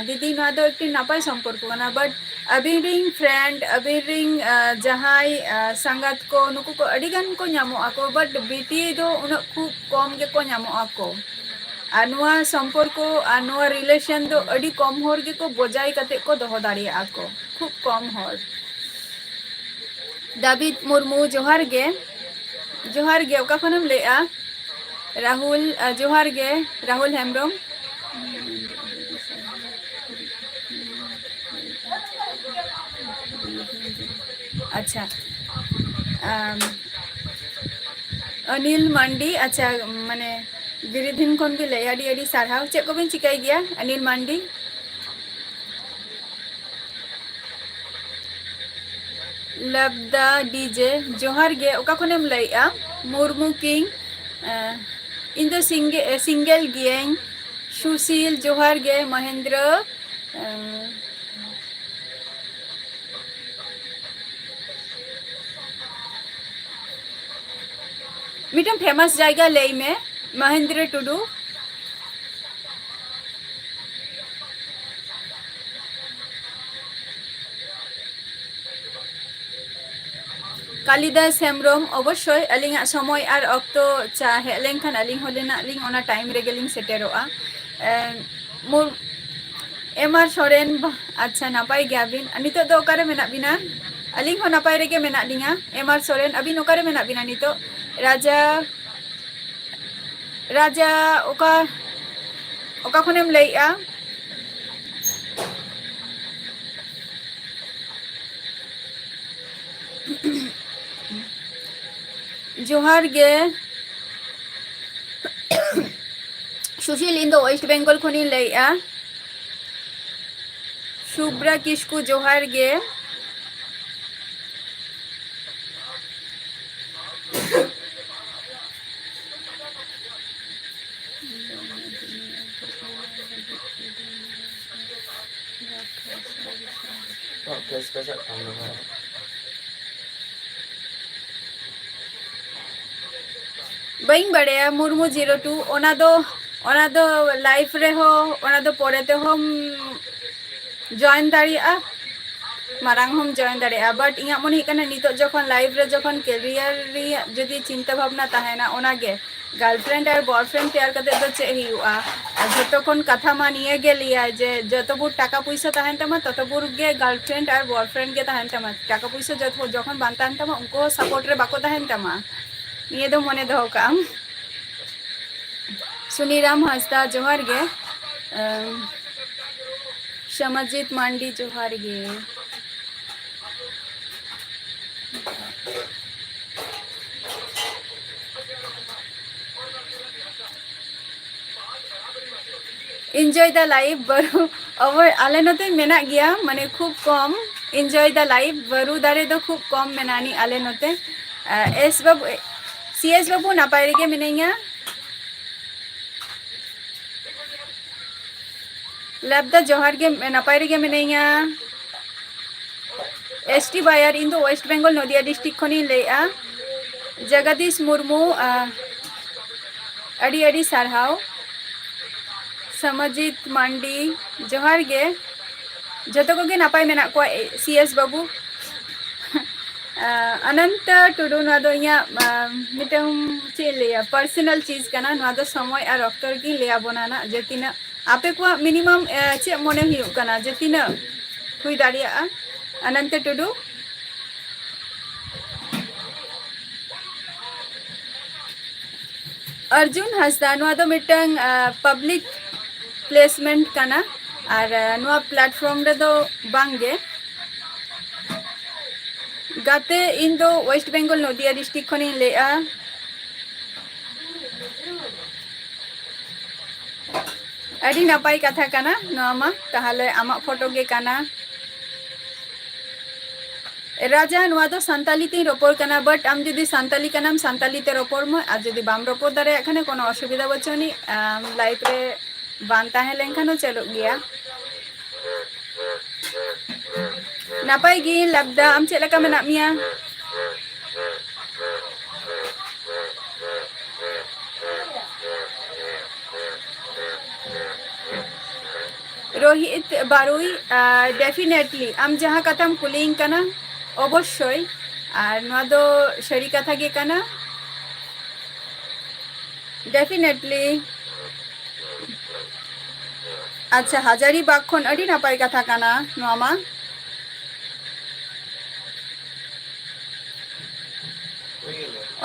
Speaker 1: दीदी नुआ दो एक नापाय संपर्क कना बट अभी रिंग फ्रेंड अभी रिंग जहाई संगत को नुकु को अडिगन को ᱧᱟᱢᱚᱜ ako बट बेटी दो उन खूब कम गे को ᱧᱟᱢᱚᱜ ako अनुआ संपर्क अनुआ रिलेशन दो अड़ी कम होर गे को बजाय कते को दोहो दाड़ी ako खूब कम होर दाविद मुर्मू जोहार गे ओका खनम लेआ राहुल जोहार गे राहुल हेमब्रम अच्छा अनिल मंडी अच्छा माने गिरिधीन खन भी ले अड़ी अड़ी सारहाव चे को बिन चिकाई गया अनिल मंडी लबदा डीजे जोहार गे ओका खनेम लैया मुर्मू किंग इन दो सिंगल गियें सुशील जोहार गे महेंद्र मिटम फेमस जायगा ले में महेंद्र टुडू कालिदास हेमब्रम अवश्य अलिंग समय और अक्तो चाहे लेंखान अलिंग होलेना अलिंग ओना टाइम रे गेलिंग सेटेरोआ मोर एमआर सोरेन अच्छा नापाय गयाबिन नितो दो ओकारे मेना बिना अलिंग हो नापाय रेगे मेना लिंगा एमआर सोरेन अबिन ओकारे मेना बिना नितो राजा ओका खनेम लैया जोहार गे सुशील इन वेस्ट बेंगल खनी लैया शुभ्रा किस्कू जोहार गे बइन बड़े मुर्मू 02 ओना दो लाइफ रे हो ओना दो परे ते हम जॉइन दाड़िया मारांग हम जॉइन दाड़िया बट इया मन हिकना नितो जखन लाइफ रे जखन कैरियर रे जदी चिंता भावना ताहेना ओना गे গার্লফ্রেন্ড আর বয়ফ্রেন্ড তেয়ার কাতে তো চে হিউয়া আর যতক্ষণ কথা মা নিয়ে গেলিয়া যে যতবুর টাকা পয়সা তাহেন তামা ততবুর গে গার্লফ্রেন্ড আর বয়ফ্রেন্ড গে তাহেন তামা টাকা পয়সা যখন বান তাহেন তামা উनको সাপোর্ট রে বাকো তাহেন তামা নিয়ে দো মনে দো কাম सुनीराम हंसदा जोहार गे समजित मांडी जोहार गे एंजॉय द लाइफ बरु और आले नते मेना गया माने खूब कम एंजॉय द लाइफ बरु दारे दो खूब कम मेनानी आले नते एस बाबू सीएस बाबू नापाय रेगे मिनेंगा लैबदा जोहार के नापाय रेगे मिनेंगा एसटी बायर इन दो वेस्ट बेंगल नदिया डिस्ट्रिक्ट खनी लेआ जगदीश मुर्मू अड़ी अड़ी सारहाव समजित मांडी जोहार गे जतो को गे नापाय मेना को सीएस बाबू अनंत टुडू ना दो इया मिटम चे लिया पर्सनल चीज कना ना दो समय और अक्तर की लिया बनाना जेतिना आपे को मिनिमम चे मने हियो कना जेतिना हुई दाड़िया अनंत टुडू अर्जुन हंसदा नुआ दो मिटंग पब्लिक प्लेसमेंट कना और नुआ प्लेटफॉर्म रे दो बांगे गाते इन दो वेस्ट बेंगल नदिया डिस्ट्रिक्ट खनी लेआ अड़ी नापाय कथा कना नुआ मा ताहले आमा फोटो गे कना राजा नुआ दो संताली ती रोपोर कना बट आम जदि संताली कनाम संताली ते रोपोर म आ जदि बाम रोपोर दारे एखाने कोनो असुविधा बचोनी लाइफ रे बान ताहे लेंखानो चलो गया नापाय गी लबदा आम चेक लका मेना मिया रोहित बारुई डेफिनेटली आम जहाँ कथम कुलिंग कना अवश्य और नुआ दो सरी कथा गे कना डेफिनेटली अच्छा हजारी बाग खन अड़ी नापाय कथा कना नुआ मा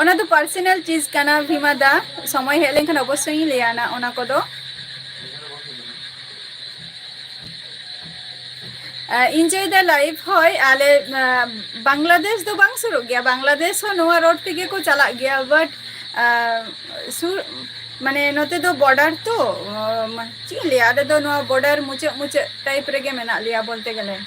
Speaker 1: ओना तो पर्सनल चीज कना भीमा दा समय हेज लेखन अवश्य ही लेना ओना को दो एंजॉय द लाइफ होय आले बांग्लादेश दो बांग सुरु गया बांग्लादेश हो नोआ रोड तेगे को चला गया बट सुर माने नोते दो बॉर्डर तो ची लिया आदे दो नोआ बॉर्डर मुचे मुचे टाइप रेगे मेना लिया बोलते गले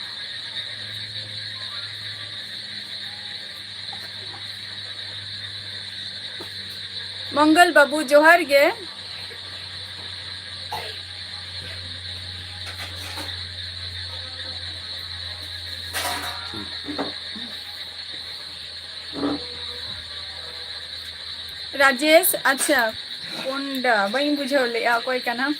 Speaker 1: मंगल बाबू जोहार गे राजेश अच्छा कोंडा बई बुझो ले आ कोई का नाम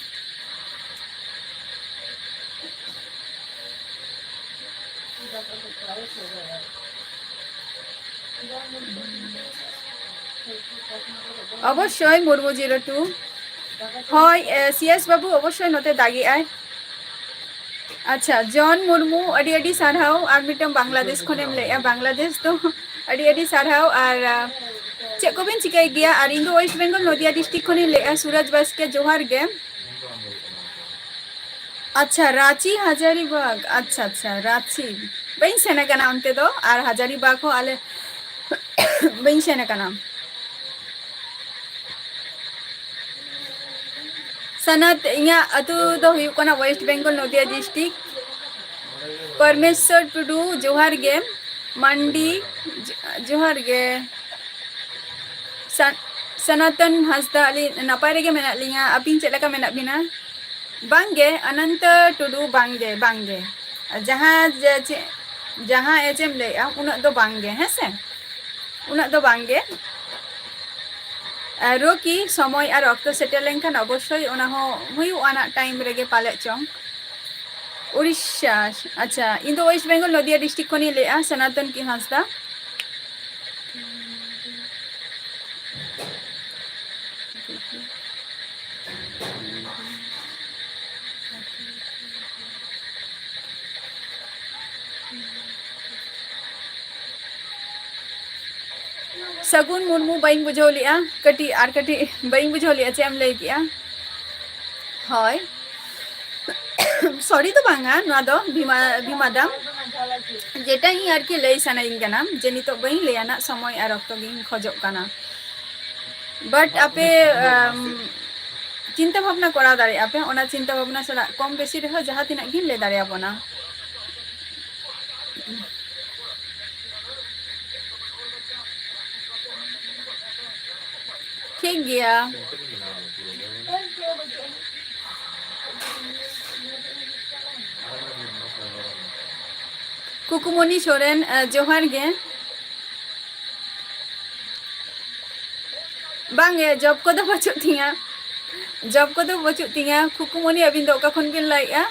Speaker 1: अवश्य मुर्मू 02 হয় सीएस बाबू अवश्य नते दागी आय अच्छा जॉन मुर्मू अडी अडी सारहाव आर मिटम बांग्लादेश खनेम लेया बांग्लादेश तो अडी अडी सारहाव आर चे को बेन चिकाय गया और इन दो वेस्ट बेंगल नदिया डिस्ट्रिक्ट खने लेया सूरज बास्के जोहार गे अच्छा रांची हजारीबाग अच्छा अच्छा रांची बई सेना का नाम ते दो और हजारीबाग हो आले बई सेना का नाम सनत इया अतु दो हुयु कना वेस्ट बेंगल नदिया डिस्ट्रिक्ट परमेश्वर टुडू जोहार गे मंडी जोहार गे सनातन हंसदा अली नापाय रेगे मेना लिया अपिन चेक लका मेना बिना बांगे अनंत टुडू बांगे बांगे जहाँ जहाँ एचएम लेया उना दो बांगे हैं से उना दो बांगे रोकी समय और अक्तो सेटल लेंखान अवश्य ओना हो हुयु आना टाइम रेगे पाले चोंग उड़ीसा अच्छा इन दो वेस्ट बेंगल नदिया डिस्ट्रिक्ट खनी लेया सनातन की हंसदा सगुन मुर्मू बाइन बुझाव लिया कटी आर कटी बाइन बुझाव लिया चे एम लई किया हय सॉरी तो बांगा नोआ दो भीमा दाम जेटा ही आर की लई सनाइन कना जे नितो बाइन लेया ना समय आर अक्तो गिन खोजोग कना बट आपे चिंता भावना करा दारे आपे ओना चिंता भावना सला कम बेसी रह जहाँ तिना गिन ले दारे आपना ठीक गया कुकुमनी सोरेन जोहार गे बांगे जॉब को तो बचुत थिया जॉब को तो बचुत थिया कुकुमनी अबिन दो का खन बिन लाइया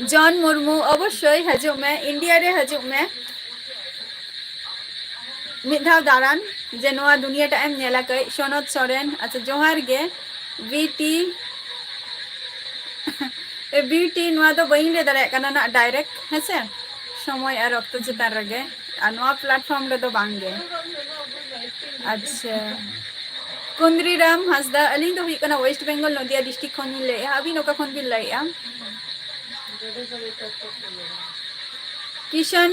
Speaker 1: जॉन मुर्मू अवश्य हजू में इंडिया रे हजू में मिधाव दारान जे नोआ दुनिया टाइम नेला कई सोनत सोरेन अच्छा जोहार गे वीटी ब्यूटी नोआ तो बइन ले दारे कना ना डायरेक्ट हेसे समय और रक्त चितान रगे आ नोआ प्लेटफॉर्म रे तो बांगे अच्छा कुंद्री राम हंसदा अलिंग तो हुई कना वेस्ट बंगाल नदिया डिस्ट्रिक्ट खन ले अभी नोका खन बिन लाइया किशन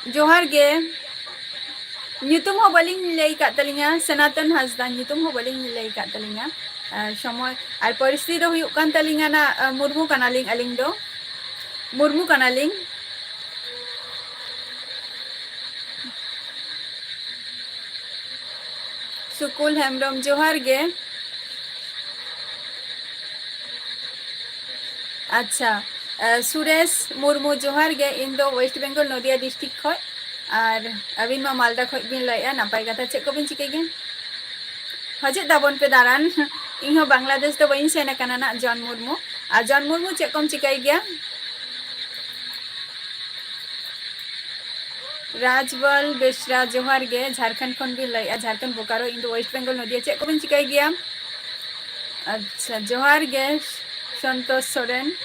Speaker 1: जोहार गे ᱧᱩᱛᱩᱢ ᱦᱚᱸ ᱵᱟᱹᱞᱤᱧ ᱞᱟᱹᱭ ᱠᱟᱫ ᱛᱟᱹᱞᱤᱧᱟ ᱥᱚᱱᱟᱛᱚᱱ ᱦᱟᱸᱥᱫᱟ ᱧᱩᱛᱩᱢ ᱦᱚᱸ ᱵᱟᱹᱞᱤᱧ ᱞᱟᱹᱭ ᱠᱟᱫ ᱛᱟᱹᱞᱤᱧᱟ समय और परिस्थिति दो हुयुग कान तालिंगा ना मुर्मू कानालिंग अलिंग दो मुर्मू कानालिंग सुकुल हेमब्रम जोहार गे अच्छा सुरेश मुर्मू जोहार गे इन दो वेस्ट बंगाल नदिया डिस्ट्रिक्ट खय और अबिन मा मालदा खय बिन लाइया नापाय कथा चेक को बिन चिकाय गे हजे दाबन पे दारान इन बांग्लादेश तो बइन सेन काना ना जॉन मुर्मू और जॉन मुर्मू चेक कम चिकाय गया राजबल बेसरा जोहार गे झारखंड खन बिन लाइया झारखंड बोकारो इन दो वेस्ट बंगाल नदिया चेक को बिन चिकाय गया अच्छा जोहार गे संतोष सोरेन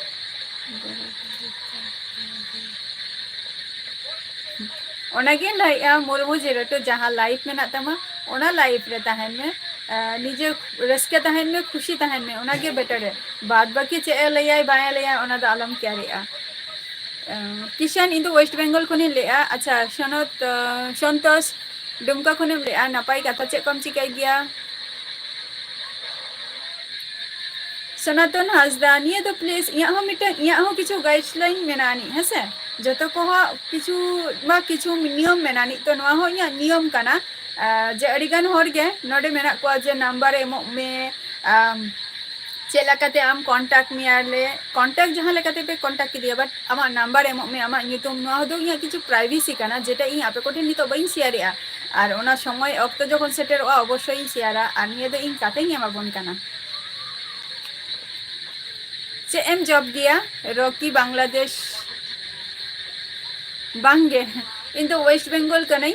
Speaker 1: ओनागे लाइया मुर्मू जेरोटो जहाँ लाइफ में ना तमा ओना लाइफ रे तहन में निजे रस्के तहन में खुशी तहन में ओनागे बेटर है बाद बाकी चे लैया बाया लैया ओना द आलम क्या रेया किशन इन वेस्ट बंगाल खनि लेया अच्छा सनत संतोष दुमका खनि लेया नापाय कथा चे कम चिकाय गया सनातन हांसदा निया तो प्लीज इया हो मिटा इया हो किछु गाइडलाइन मेनानी हेसे जतो को किछु नियम मेनानी तो नवा हो इया नियम काना जे अडिगान हर गे नोडे मेना को जे नंबर एमो में चेलाकाते आम कांटेक्ट मियाले कांटेक्ट जहां लेकाते पे कांटेक्ट किदिया बट आमा नंबर एमो में आमा नितुम नवा दो इया किछु प्राइवेसी काना जेटा इन आपे कोठे नितो बइन शेयरया और ओना समय अक्तो जखन सेटर अवश्य शेयरा और निया दो इन काते इन आमाबन काना चे एम जॉब गया रॉकी बांग्लादेश बांगे इन तो वेस्ट बंगाल का नहीं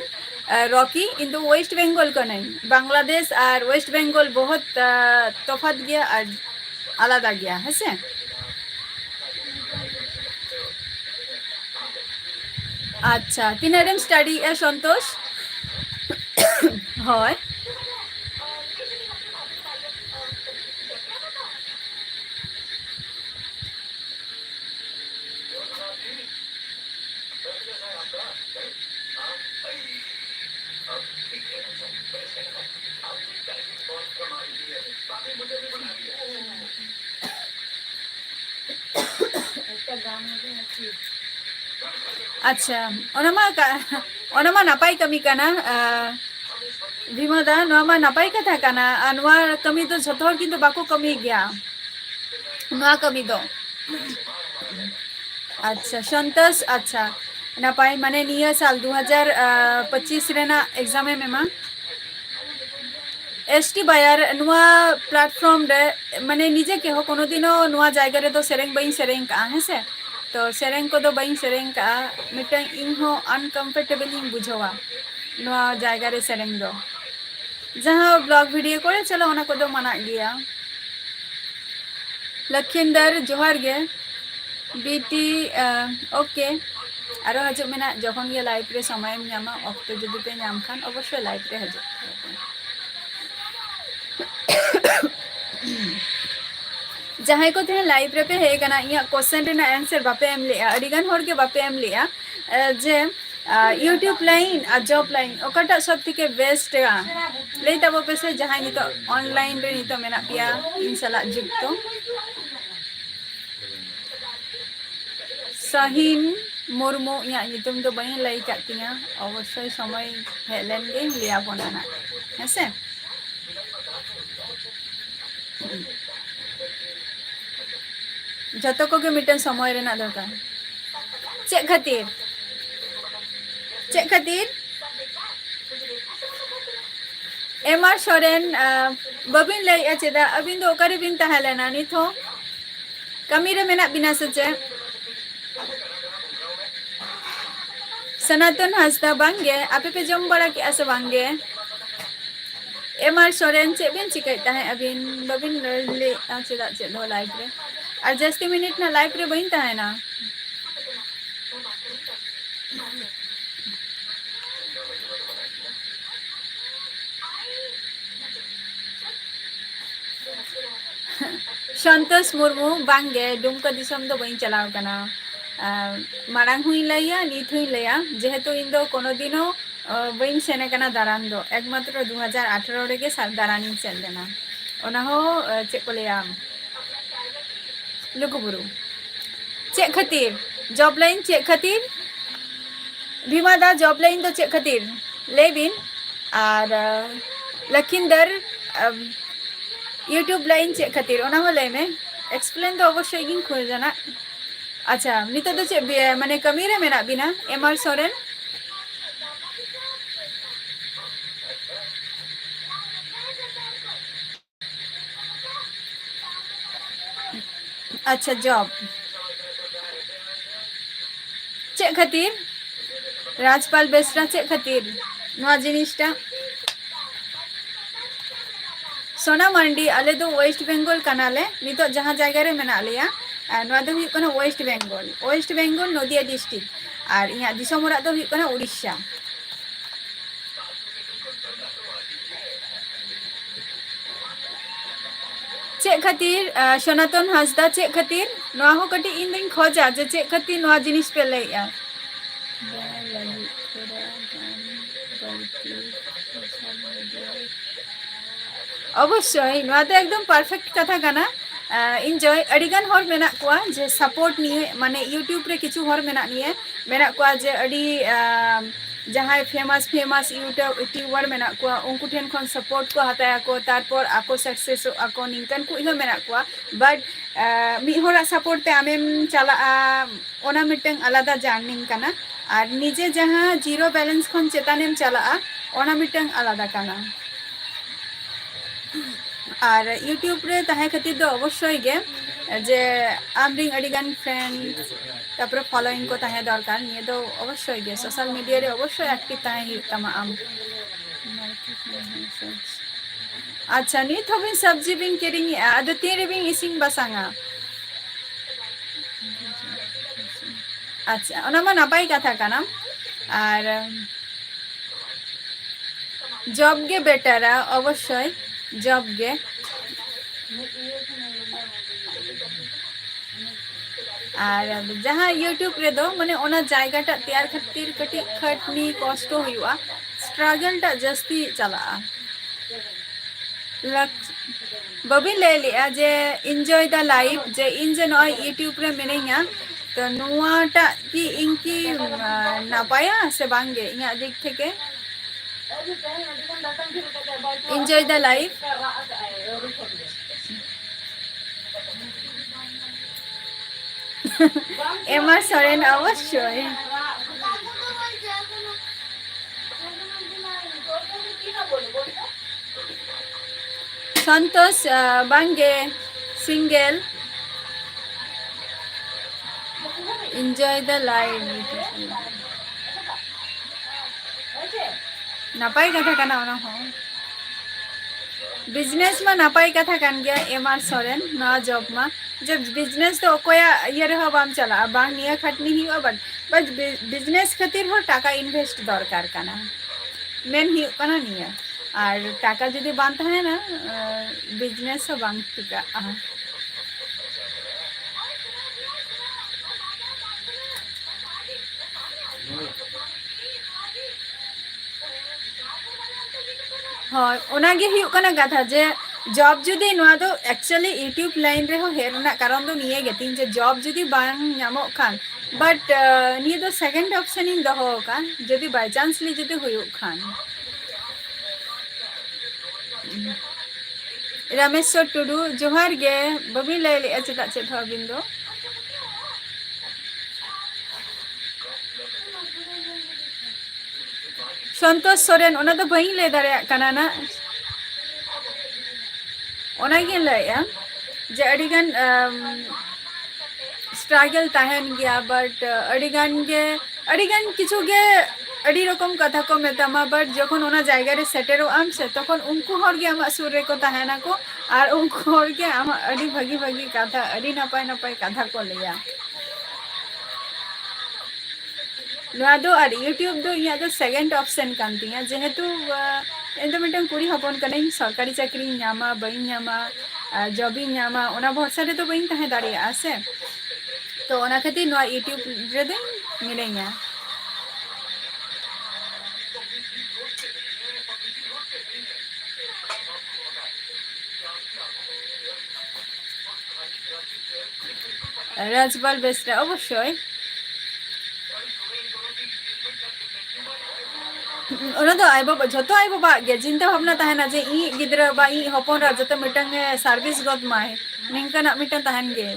Speaker 1: रॉकी इन तो वेस्ट बंगाल का नहीं बांग्लादेश और वेस्ट बंगाल बहुत तफात गया और आलादा गया है से अच्छा तीन एडम स्टडी है संतोष হয় अच्छा ओनामा नापाय कमी काना भीमदा नोमा नापाय कथा काना अनवा कमी तो झतो हर किंतु बाको कमी गया नोआ कमी दो अच्छा संतोष अच्छा नापाय माने निया साल 2025 रेना एग्जाम में मा एसटी बायर नुआ प्लेटफॉर्म रे माने निजे के हो कोनो दिनो नुआ जायगा रे तो सेरेंग बइन सेरेंग का है से तो सेरेंग को दो बइन सेरेंग का मिटन इन हो अनकंफर्टेबल इन बुझवा नुआ जायगा रे सेरेंग दो जहां ब्लॉग वीडियो करे चलो ओना को दो मना गया लखिंदर जोहार गे बीटी ओके आरो हजू मेना जखन गे लाइव रे समय नामा ऑक्ट जदि पे नाम खान अवश्य लाइव रे हजू जहां को थे लाइव रे पे हे गना इया क्वेश्चन रे ना आंसर बापे एम लिया अडिगन होर के बापे एम लिया जे यूट्यूब लाइन आ जॉब लाइन ओकाटा सब थेके बेस्ट ले तबो पे से जहां नितो ऑनलाइन रे नितो मेना पिया इन सला जुक्तो सहीन मुर्मू इया नितुम दो बई लाई कातिया अवश्य समय हेलेन गे लिया बनाना हेसे जतो को के मिटन समय रे ना दरकार चेक खातिर एमआर सोरेन बबिन लई चेदा अबिन दो ओकारे बिन तहलेना नित हो कमी रे मेना बिना सचे सनातन हंसदा बांगे आपे पे जम बड़ा के आसे बांगे एमआर सोरेन चे बिन चिकई ताहे अबिन बबिन ले चेदा चे दो लाइव रे और जस्ती मिनट ना लाइव रे बइन ताहे ना संतोष मुर्मू बांगे दुमका दिसम दो बइन चलाव कना मारांग हुई लैया नित हुई लैया जेहेतु इन दो कोनो दिनो बइन सेने कना दारान दो एकमात्र 2018 रे गे दारानी सेन लेना ओना हो चे को लैया लुगुबुरु चे खातिर जॉब लाइन चे खातिर भीमा दा जॉब लाइन दो चे खातिर लेबिन और लखिंदर यूट्यूब लाइन चे खातिर ओना हो ले में एक्सप्लेन दो अवश्य गिन खोज जाना अच्छा नितो दो चे माने कमी रे मेना बिना एमआर सोरेन अच्छा जॉब चे खातिर राजपाल बेसरा चे खातिर नवा जिनिसटा सोना मंडी आले दो वेस्ट बेंगल कनाले नितो जहां जगह रे मेना लिया नवा दो हुई कोना वेस्ट बेंगल नदिया डिस्ट्रिक्ट और इया दिसम ओरा दो हुई कोना उड़ीसा चे खातिर सनातन हंसदा चे खातिर नवा हो कटी इन दिन खोजा जे चे खातिर नवा जिनिस पे लैया अवश्य नवा तो एकदम परफेक्ट कथा काना एंजॉय अडिगन हर मेना कुआ जे सपोर्ट निये माने यूट्यूब रे किछु हर मेना निये मेना कुआ जे अडी जहां फेमस यूट्यूबर मेना कुआ उनको ठेन खन सपोर्ट को हताया को तारपर आको सक्सेस आको निंकन को इहो मेना कुआ बट मी होरा सपोर्ट पे आमेम चला ओना मिटंग आलादा जार्निंग काना और निजे जहां जीरो बैलेंस खन चेतानेम चला ओना मिटंग आलादा काना और यूट्यूब रे ताहे खातिर दो अवश्य गे जे आमरिंग अडिगान फ्रेंड तापर फॉलोइंग को ताहे दरकार निये दो अवश्य गे सोशल मीडिया रे अवश्य एक्टिव ताहे ही तमा आम अच्छा नित हबिन सब्जी बिन केरिंग आद तीन बिन इसिंग बसांगा अच्छा ओना मा नापाई कथा काना और जॉब गे बेटर अवश्य जॉब गे और जहाँ यूट्यूब रे दो माने ओना जायगा टा तैयार खातिर कटी खटनी कष्ट हुआ स्ट्रगल टा जस्ती चला बबिन ले लिया जे एंजॉय द लाइफ जे इन जे नय यूट्यूब रे मेनेया तो नुआटा की इनकी नापाया से बांगे इया दिक थेके enjoy the life MR Soren अवश्य संतोष बांगे सिंगल एंजॉय द लाइफ नापाई कथा काना ओना हो बिजनेस में नापाई कथा कान गया एमआर सोरेन ना जॉब में जब बिजनेस तो कोया ये रहा बाम चला बांग निया खटनी ही बट बिजनेस खातिर हो टाका इनभेस्ट दरकार काना मेन ही काना निया और टाका जदि बांग है ना बिजनेस हो बांग टिका हाँ ओनागे हुई कना कथा जे जॉब जुदी नोआ दो एक्चुअली यूट्यूब लाइन रे हो हेरना कारण दो निये गेतिन जे जॉब जुदी बांग नामो खान बट निये दो सेकंड ऑप्शन इन दहो का जदि बाय चांस ली जदि हुई खान रामेश्वर टुडू जोहार गे बबी ले ले चेता चेत हो बिंदो संतोष सोरेन ओना तो बही ले दारे काना ना ओनागे लया जे अडिगन स्ट्रगल तहन गया बट अडिगन किछु गे अड़ी रकम कथा को मेतामा बट जखन ओना जायगा रे सेटेरो आम से तखन उनको हर गे आमा सुर रे को तहना को और उनको हर गे आमा अड़ी भागी भागी कथा अड़ी नपाय नपाय कथा को लिया नोआ दो और यूट्यूब दो इया दो सेकंड ऑप्शन कान तिया जेहेतु एंदो मिटन कुड़ी हपन कने सरकारी चाकरी नामा बई नामा जॉबी नामा ओना भरसा रे तो बई तहे दाड़िया से तो ओना खातिर नोआ यूट्यूब रे दो मिलेया राजपाल बेसरा अवश्य ओना तो आइ बाबा जतो आइ बाबा गे चिंता भावना तहना जे ई गिद्रा बा ई हपन रा जतो मिटंग सर्विस गद माय निंकना मिटन तहन गे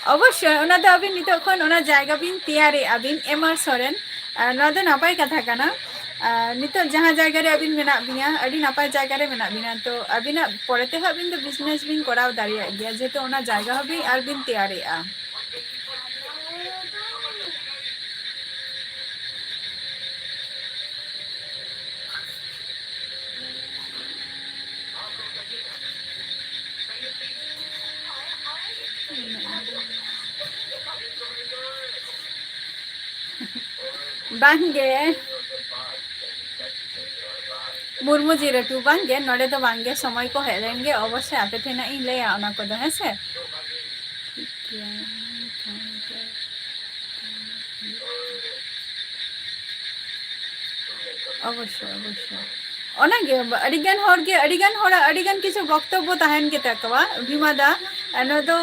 Speaker 1: अवश्य ओना तो अबिन नितो खन ओना जायगा बिन तैयारी अबिन एमआर सोरेन ना तो नापाय कथा काना नितो जहाँ जायगा रे अबिन मेना बिया अडी नापाय जायगा रे मेना बिना तो अबिना परेते हो अबिन तो बिजनेस बिन कराव दाड़िया गया जे तो ओना जायगा हबि आर बिन तैयारी आ बांगे मुर्मू जीरटू बांगे नोड़े तो बांगे समय को हेलेंगे अवश्य आपे ठेना इन ले आना को दो है से अवश्य अवश्य ओनागे अडिगन किछु वक्तव्य तहन के तकवा भीमादा न तो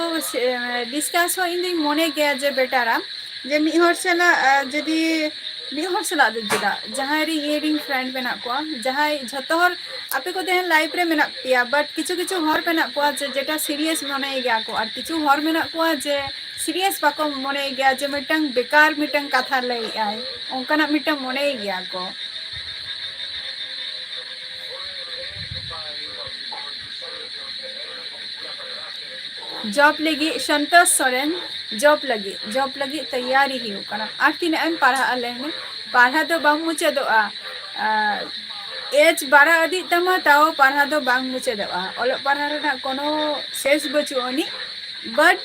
Speaker 1: डिस्कस हो इन मने के जे बेटारा जे मिहर सला जदी मिहर सला जुदा जहां रे इयरिंग फ्रेंड मेना को जहां झतहर आपे को देन लाइफ रे मेना पिया बट किछु किछु हर मेना को जे जेटा सीरियस मने गया को और किछु हर मेना को जे सीरियस बाको मने गया जे मिटंग बेकार मिटंग कथा लई आय ओंकना मिटंग मने गया को जॉब लगी संतोष सोरेन जॉब लगी तैयारी ही होना और तीन एम पढ़ा लेने पढ़ा तो बांग मुचादोआ एज 12 अदी तमा ताओ पढ़ा तो बांग मुचादोआ ओल पढ़ा रे कोनो शेष बचुअनी बट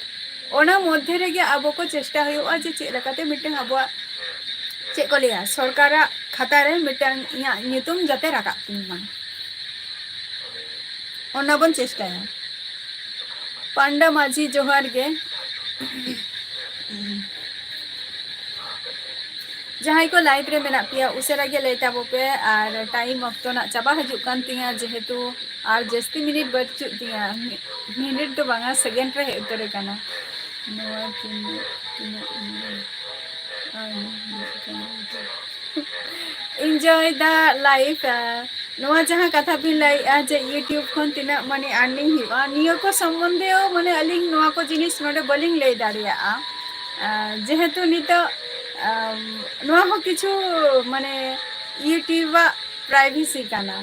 Speaker 1: ओना मध्य रे अब को चेष्टा हुआ जे चे लकाते मिटन अब चे को लिया सरकार खाता रे मिटन इया नितुम जाते राका तीमा ओना बन चेष्टा है पांडा माझी जोहार गे जहां को लाइव रे मेना पिया उसेरा गे लेता बोपे और टाइम ऑक्टो ना चाबा हजु कान तिया जेहेतु और जस्ती मिनिट बचु तिया मिनिट तो बांगा सेकंड रे हेतरे काना नोआ एंजॉय द लाइफ नोआ जहाँ कथा बिन लाई जे यूट्यूब खन तिना माने अर्निंग हुआ नियो को संबंधे माने अलिंग नोआ को जिनिस नोडे बलिंग ले दाड़िया जेहेतु नितो नोआ हो किछु माने यूट्यूब प्राइवेसी काना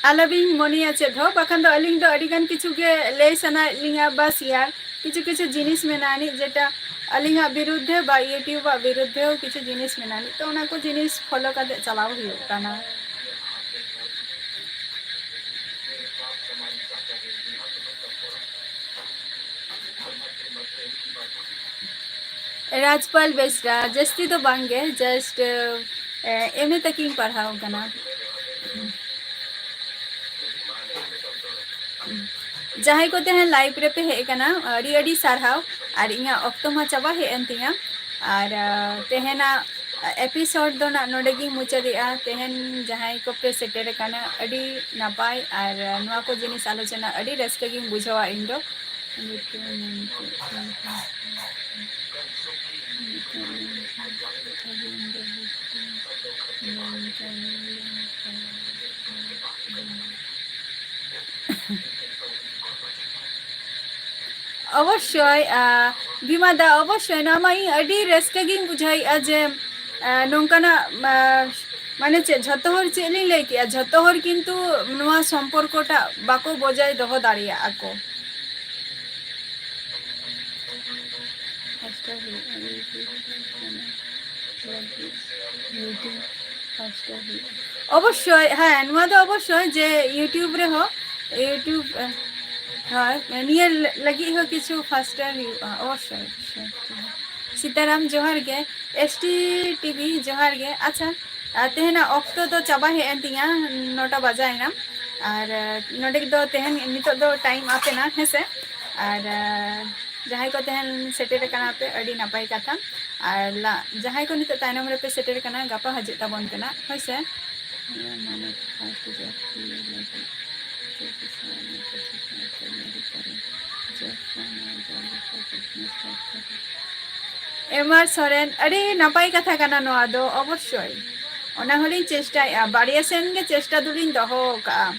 Speaker 1: आलाबिन मनिया चेद हो बाखान दो अलिंग दो अडिगान किछु के ले सना लिंगा बस यार किछु किछु जिनिस मेनानी जेटा अलिंगा विरुद्धे बा यूट्यूब विरुद्धे हो किछु जिनिस मेनानी तो ओना को जिनिस फॉलो करते चलाव हुयो काना राजपाल बेसरा जस्ती तो बांगे जस्ट एमए तक ही पढ़ाओ कना जहां को तेहन लाइव रे पे हे कना अड़ी अड़ी सारहाव और इया ऑक्टो मा चाबा हे एंतिया और तेहना एपिसोड दो ना नोडेगी मुचादिया तेहन जहां को पे सेटेर कना अड़ी नापाय और नुआ को जिनिस आलोचना अड़ी रस्के गी बुझावा इंदो अवश्य बीमा दा अवश्य नामाई अड़ी रस्के गी बुझाई जे नोंकाना माने चे झतो हर चेली लई के झतो हर किंतु नुआ संपर्कटा बाको बजाय दहो दाड़िया आको अवश्य हाँ नुआ दो अवश्य जे यूट्यूब रे हो यूट्यूब हाँ नियर लगी हो किछु फास्टर अवश्य सीताराम जोहार गे एसटी टीवी जोहार गे अच्छा तेहना ऑक्टो तो चाबा हे एंतिया 9टा बजायना और नोडे दो तेहन नितो दो टाइम आपेना हेसे और जहां को तेहन सेटेर कना पे अड़ी नापाय कथा और जहां को नितो तायनम रे पे सेटेर कना गापा हजे ताबन कना होइसे एमआर सोरेन अरे नापाय कथा कना नोआ दो अवश्य ओना होलिन चेष्टा बाड़िया सेन गे चेष्टा दुलिन दहो का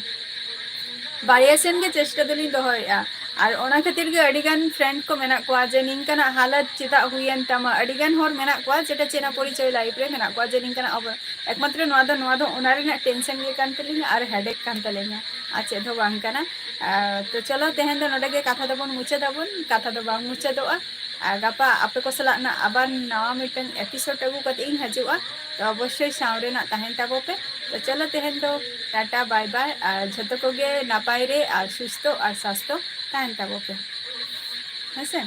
Speaker 1: बाड़िया सेन गे चेष्टा दुलिन दहोया और ओना खातिर गे अडिगान फ्रेंड को मेना को जे निंकाना हालत चिता हुयन तमा अडिगान होर मेना को जेटा चेना परिचय लाइफ रे मेना को जे निंकाना अब एकमात्र नोआ दो ओना रे टेंशन गे कान तलिन और हेडेक कान तलिन आ चेद हो बांग काना तो चलो तेहन दो नोडे गे कथा दबन मुचे दबन कथा दो बांग मुचे दोआ गापा आपे को सला ना आबार नवा मिटन एपिसोड अगु कत इन हजुआ तो अवश्य सावरे ना तहन ताबो पे तो चलो तेहन दो टाटा बाय बाय झतो को गे नापाय रे और सुस्थो और स्वास्थ्य तहन ताबो पे हसे